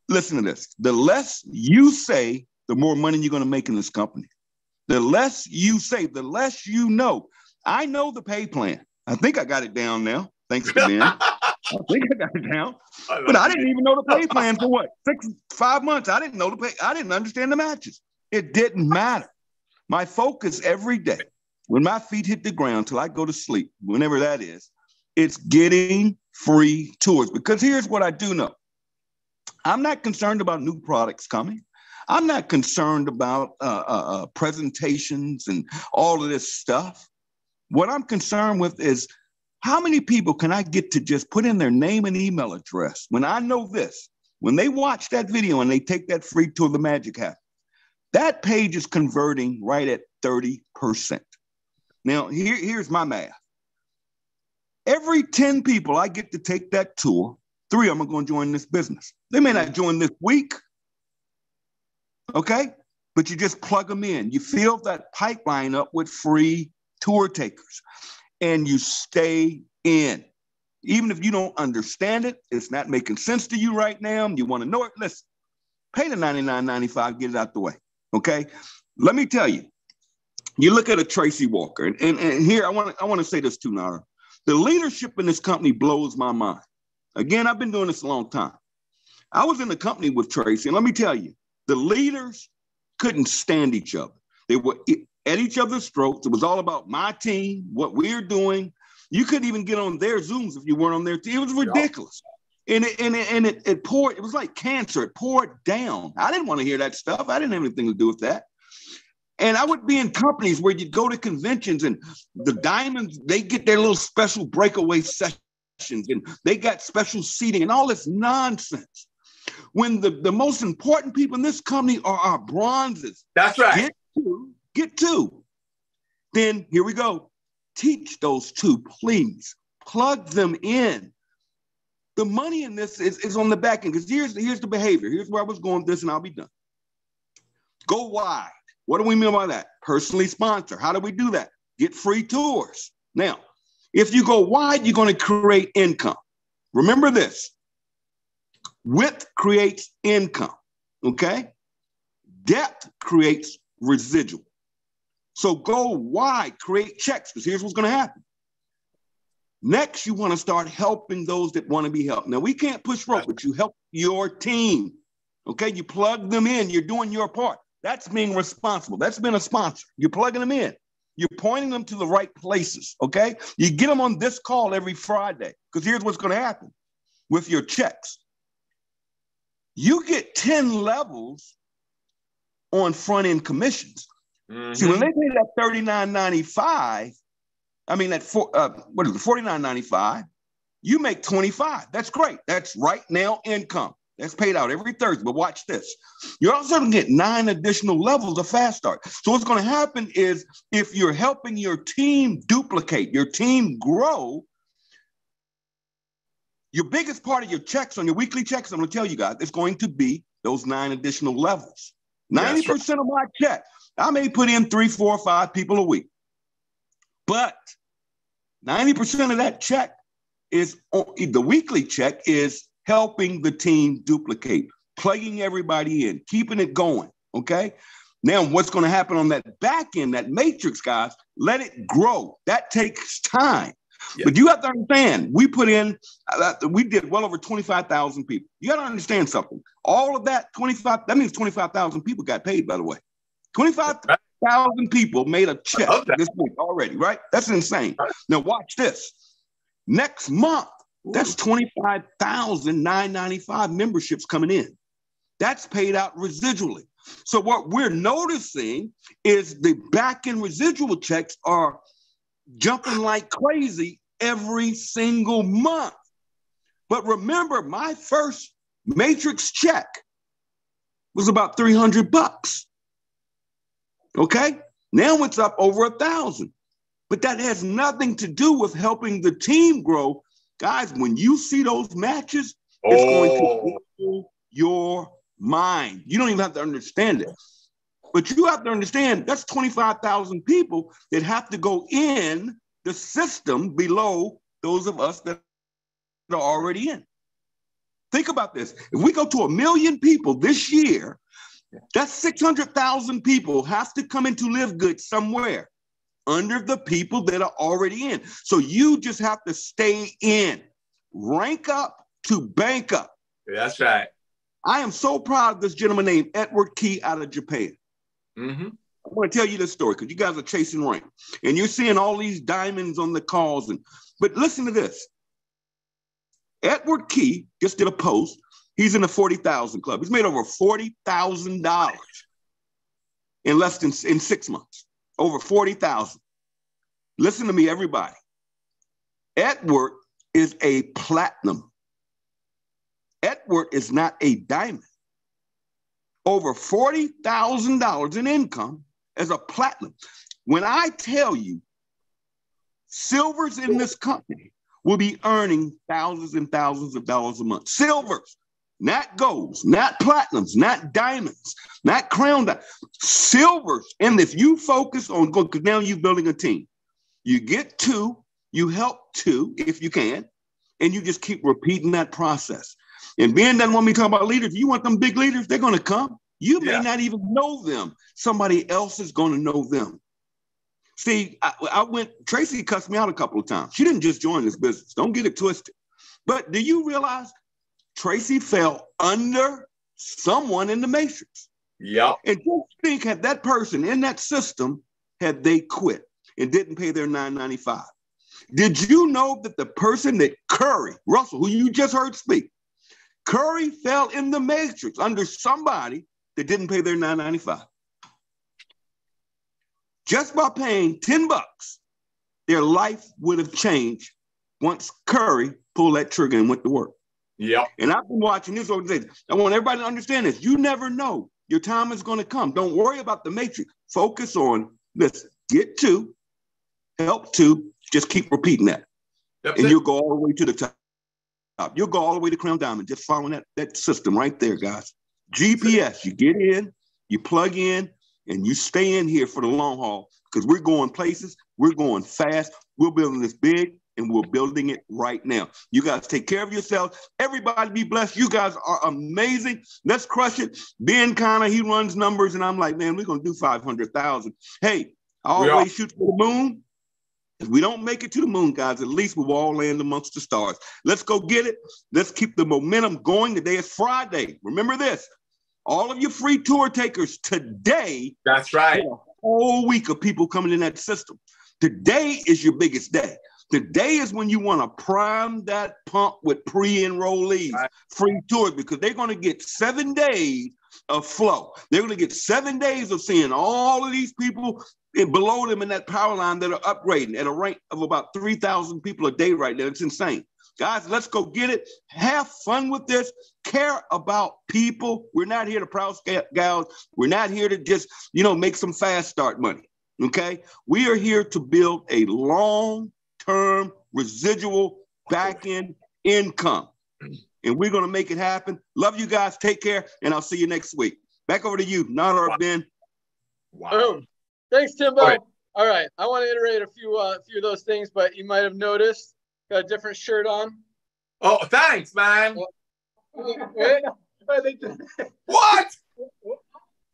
listen to this. The less you say, the more money you're going to make in this company. The less you say, the less you know. I know the pay plan. I think I got it down now, thanks to Ben. I think I got it down. But I didn't even know the pay plan for what? 5 months. I didn't know the pay. I didn't understand the matches. It didn't matter. My focus every day, when my feet hit the ground till I go to sleep, whenever that is, it's getting free tours. Because here's what I do know. I'm not concerned about new products coming. I'm not concerned about presentations and all of this stuff. What I'm concerned with is how many people can I get to just put in their name and email address when I know this, when they watch that video and they take that free tour, the magic happens. That page is converting right at 30%. Now, here's my math. Every 10 people I get to take that tour, 3 of them are going to join this business. They may not join this week, okay? But you just plug them in. You fill that pipeline up with free tour takers, and you stay in. Even if you don't understand it, it's not making sense to you right now, and you want to know it, listen, pay the $99.95, get it out the way, okay? Let me tell you, you look at a Tracy Walker, and here I want to say this too, Nader. The leadership in this company blows my mind. Again, I've been doing this a long time. I was in the company with Tracy, and let me tell you, the leaders couldn't stand each other. They were at each other's throats. It was all about my team, what we're doing. You couldn't even get on their Zooms if you weren't on their team. It was ridiculous. And it poured, it was like cancer. It poured down. I didn't want to hear that stuff. I didn't have anything to do with that. And I would be in companies where you'd go to conventions and the diamonds, they get their little special breakaway sessions and they got special seating and all this nonsense. When the most important people in this company are our bronzes. That's right. Get two. Then here we go. Teach those 2, please. Plug them in. The money in this is on the back end because here's the behavior. Here's where I was going with this and I'll be done. Go wide. What do we mean by that? Personally sponsor. How do we do that? Get free tours. Now, if you go wide, you're going to create income. Remember this. Width creates income, okay? Depth creates residual. So go wide, create checks, because here's what's going to happen. Next, you want to start helping those that want to be helped. Now, we can't push rope, but you help your team, okay? You plug them in. You're doing your part. That's being responsible. That's being a sponsor. You're plugging them in. You're pointing them to the right places, okay? You get them on this call every Friday, because here's what's going to happen with your checks. You get 10 levels on front-end commissions. Mm-hmm. See, when they pay that $39.95, I mean, that $49.95, you make $25. That's great. That's right now income. That's paid out every Thursday. But watch this. You're also going to get 9 additional levels of Fast Start. So what's going to happen is if you're helping your team duplicate, your team grow, your biggest part of your checks on your weekly checks, I'm going to tell you guys, is going to be those 9 additional levels. 90% of my check, I may put in 3, 4, 5 people a week. But 90% of that check is, the weekly check is helping the team duplicate, plugging everybody in, keeping it going, okay? Now, what's going to happen on that back end, that matrix, guys, let it grow. That takes time. Yeah. But you have to understand, we did well over 25,000 people. You got to understand something. All of that, that means 25,000 people got paid, by the way. 25,000 people made a check this week already, right? That's insane. Now, watch this. Next month, that's 25,995 memberships coming in. That's paid out residually. So what we're noticing is the back-end residual checks are jumping like crazy every single month. But remember, my first matrix check was about $300. Okay? Now it's up over 1,000. But that has nothing to do with helping the team grow. Guys, when you see those matches, it's going to blow your mind. You don't even have to understand it. But you have to understand that's 25,000 people that have to go in the system below those of us that are already in. Think about this. If we go to 1 million people this year, that's 600,000 people have to come into LiveGood somewhere under the people that are already in. So you just have to stay in, rank up to bank up. That's right. I am so proud of this gentleman named Edward Key out of Japan. Mm-hmm. I want to tell you this story because you guys are chasing rank and you're seeing all these diamonds on the calls. But listen to this. Edward Key just did a post. He's in the 40,000 club. He's made over $40,000 in 6 months. Over 40,000. Listen to me, everybody. Edward is a platinum. Edward is not a diamond. Over $40,000 in income as a platinum. When I tell you silvers in this company will be earning thousands and thousands of dollars a month. Silvers, not golds, not platinums, not diamonds, not crown diamonds, silvers. And if you focus on going, because now you're building a team, you get 2, you help 2 if you can, and you just keep repeating that process. And Ben doesn't want me to talk about leaders. If you want them big leaders, they're going to come. You may not even know them. Somebody else is going to know them. See, Tracy cussed me out a couple of times. She didn't just join this business. Don't get it twisted. But do you realize Tracy fell under someone in the matrix? Yeah. And just think, had that person in that system, had they quit and didn't pay their $9.95? Did you know that the person that Curry, Russell, who you just heard speak, Curry fell in the matrix under somebody that didn't pay their $9.95? Just by paying $10, their life would have changed once Curry pulled that trigger and went to work. Yeah. And I've been watching this organization. I want everybody to understand this. You never know. Your time is going to come. Don't worry about the matrix. Focus on this. Get 2, help 2. Just keep repeating that. And you'll go all the way to the top. You'll go all the way to Crown Diamond, just following that system right there, guys. GPS, you get in, you plug in, and you stay in here for the long haul because we're going places, we're going fast, we're building this big, and we're building it right now. You guys take care of yourselves. Everybody be blessed. You guys are amazing. Let's crush it. Ben Connor, he runs numbers, and I'm like, man, we're going to do 500,000. Hey, I always shoot for the moon. If we don't make it to the moon, guys, at least we'll all land amongst the stars. Let's go get it. Let's keep the momentum going. Today is Friday. Remember this. All of your free tour takers today. That's right. A whole week of people coming in that system. Today is your biggest day. Today is when you want to prime that pump with pre-enrollees, free tours, because they're going to get 7 days of flow. They're going to get 7 days of seeing all of these people below them in that power line that are upgrading at a rate of about 3,000 people a day right now. It's insane. Guys, let's go get it. Have fun with this. Care about people. We're not here to proud gals. We're not here to just, make some fast start money. Okay? We are here to build a long-term residual back-end income. And we're going to make it happen. Love you guys. Take care. And I'll see you next week. Back over to you, Nada or Ben. Wow. Boom. Thanks, Timbo. All right. I want to iterate a few of those things, but you might have noticed got a different shirt on. Oh, thanks, man. What?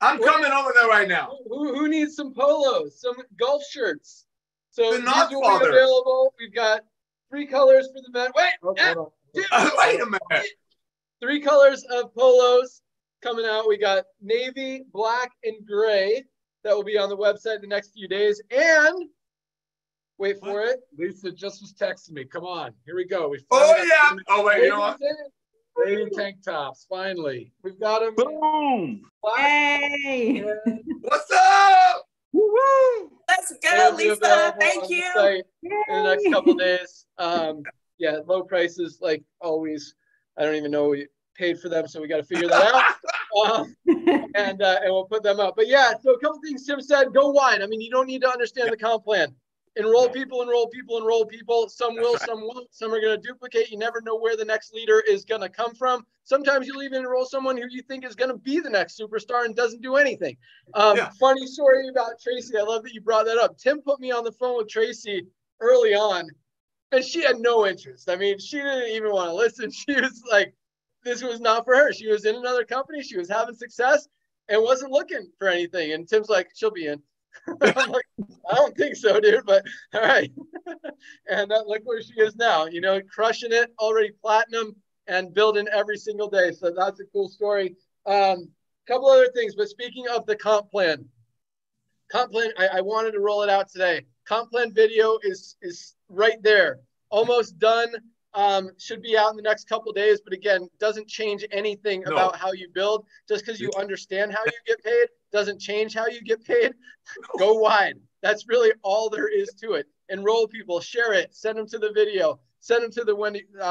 I'm coming over there right now. Who needs some polos, some golf shirts? So these will be available. We've got 3 colors for the men. Wait, wait a minute. 3 colors of polos coming out. We got navy, black, and gray. That will be on the website the next few days. And wait for it. Lisa just was texting me. Come on. Here we go. Oh, wait, you know what? Lady tank tops, finally. We've got them. Boom. Hey. What's up? Woo-hoo. Let's go, Lisa. Thank you. In the next couple of days. Yeah, low prices, like always. I don't even know we paid for them, so we got to figure that out. And we'll put them up. But yeah, so a couple things Tim said. Go wide. I mean, you don't need to understand the comp plan. Enroll people, enroll people, enroll people. Some will, some won't. Some are going to duplicate. You never know where the next leader is going to come from. Sometimes you'll even enroll someone who you think is going to be the next superstar and doesn't do anything. Funny story about Tracy. I love that you brought that up. Tim put me on the phone with Tracy early on, and she had no interest. I mean, she didn't even want to listen. She was like, this was not for her. She was in another company. She was having success and wasn't looking for anything. And Tim's like, she'll be in. I'm like, I don't think so, dude, but all right. And look where she is now, crushing it, already platinum and building every single day. So that's a cool story. Couple other things, but speaking of the comp plan, I wanted to roll it out today. Comp plan video is right there, almost done. Should be out in the next couple of days, but again, doesn't change anything about how you build. Just because you understand how you get paid doesn't change how you get paid. Go wide. That's really all there is to it. Enroll people, share it, send them to the video, send them to the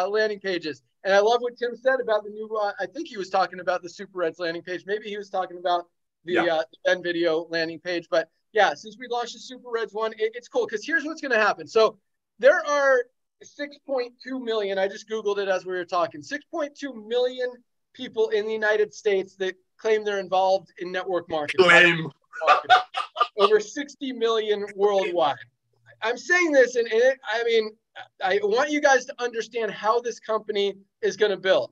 landing pages. And I love what Tim said about the new, I think he was talking about the Super Reds landing page. Maybe he was talking about the Ben video landing page. But yeah, since we launched the Super Reds one, it's cool because here's what's going to happen. So there are 6.2 million, I just Googled it as we were talking, 6.2 million people in the United States that claim they're involved in network marketing. Over 60 million worldwide. I'm saying this, and I want you guys to understand how this company is going to build.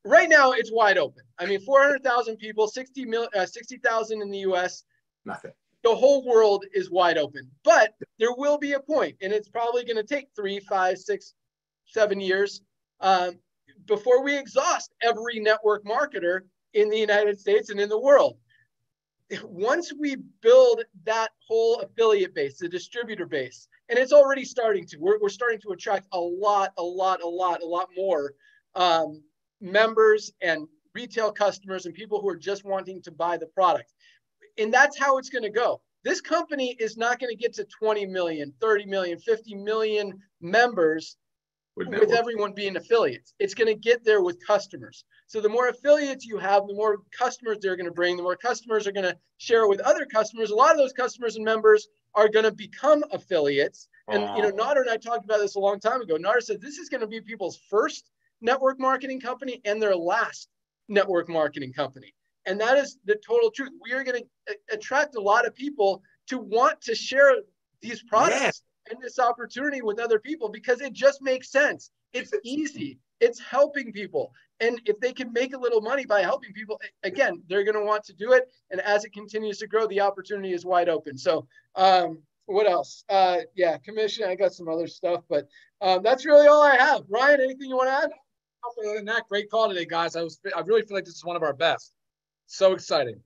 Right now, it's wide open. I mean, 400,000 people, 60,000 in the US. Nothing. The whole world is wide open, but there will be a point, and it's probably going to take 3, 5, 6, 7 years before we exhaust every network marketer in the United States and in the world. Once we build that whole affiliate base, the distributor base, and it's already starting to, we're starting to attract a lot more members and retail customers and people who are just wanting to buy the product. And that's how it's going to go. This company is not going to get to 20 million, 30 million, 50 million members with everyone being affiliates. It's going to get there with customers. So the more affiliates you have, the more customers they're going to bring, the more customers are going to share with other customers. A lot of those customers and members are going to become affiliates. And, Nader and I talked about this a long time ago. Nader said this is going to be people's first network marketing company and their last network marketing company. And that is the total truth. We are going to attract a lot of people to want to share these products and this opportunity with other people because it just makes sense. It's easy. It's helping people. And if they can make a little money by helping people, again, they're going to want to do it. And as it continues to grow, the opportunity is wide open. So what else? Commission. I got some other stuff, but that's really all I have. Ryan, anything you want to add? Other than that, great call today, guys. I really feel like this is one of our best. So exciting.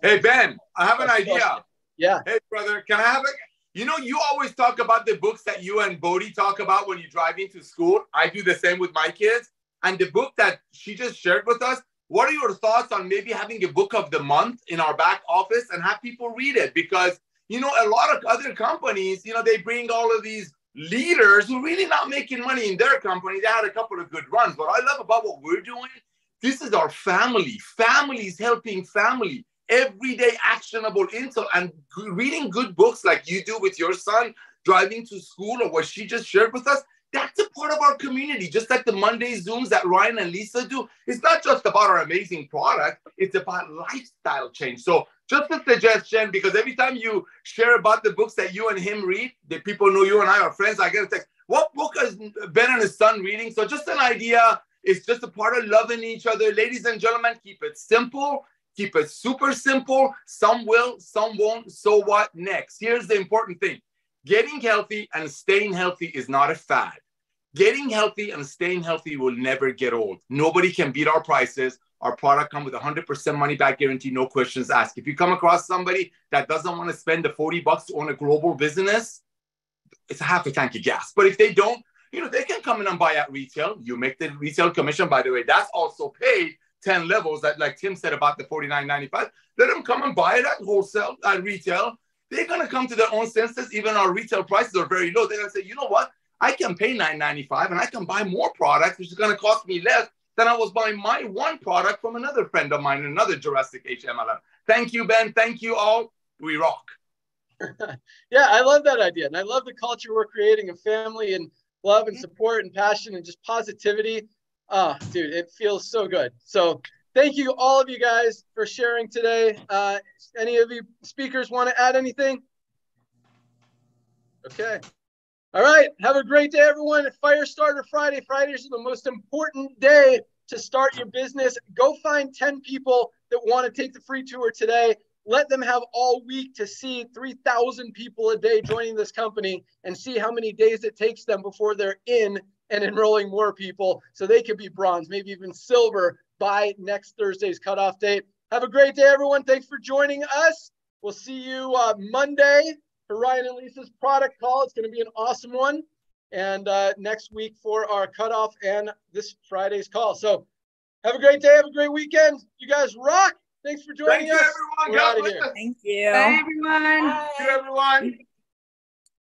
Hey, Ben, I have an idea. Yeah. Hey, brother, can I have it? You always talk about the books that you and Bodhi talk about when you drive into school. I do the same with my kids. And the book that she just shared with us, what are your thoughts on maybe having a book of the month in our back office and have people read it? Because, a lot of other companies, they bring all of these leaders who really not making money in their company. They had a couple of good runs. What I love about what we're doing, this is our family. Families helping family. Everyday actionable intel and reading good books like you do with your son, driving to school, or what she just shared with us. That's a part of our community, just like the Monday Zooms that Ryan and Lisa do. It's not just about our amazing product, it's about lifestyle change. So just a suggestion, because every time you share about the books that you and him read, the people know you and I are friends, I get a text, what book has Ben and his son reading? So just an idea, it's just a part of loving each other. Ladies and gentlemen, keep it simple, keep it super simple. Some will, some won't, so what next? Here's the important thing. Getting healthy and staying healthy is not a fad. Getting healthy and staying healthy will never get old. Nobody can beat our prices. Our product comes with 100% money back guarantee, no questions asked. If you come across somebody that doesn't want to spend the $40 to own a global business, it's a half a tank of gas. But if they don't, they can come in and buy at retail. You make the retail commission, by the way. That's also paid 10 levels, that like Tim said about the $49.95. Let them come and buy it at wholesale, at retail. They're going to come to their own senses. Even our retail prices are very low. They're going to say, you know what? I can pay $9.95 and I can buy more products, which is going to cost me less than I was buying my one product from another friend of mine, another Jurassic HMLM. Thank you, Ben. Thank you all. We rock. Yeah, I love that idea. And I love the culture we're creating of family and love and support and passion and just positivity. Oh, dude, it feels so good. So thank you, all of you guys, for sharing today. Any of you speakers want to add anything? Okay. All right. Have a great day, everyone. Firestarter Friday. Fridays are the most important day to start your business. Go find 10 people that want to take the free tour today. Let them have all week to see 3,000 people a day joining this company and see how many days it takes them before they're in and enrolling more people so they could be bronze, maybe even silver by next Thursday's cutoff date. Have a great day, everyone. Thanks for joining us. We'll see you Monday for Ryan and Lisa's product call. It's going to be an awesome one. And next week for our cutoff and this Friday's call. So have a great day. Have a great weekend. You guys rock. Thanks for joining us. Thank you, everyone. God bless. Thank you. Bye, everyone. Thank you, everyone.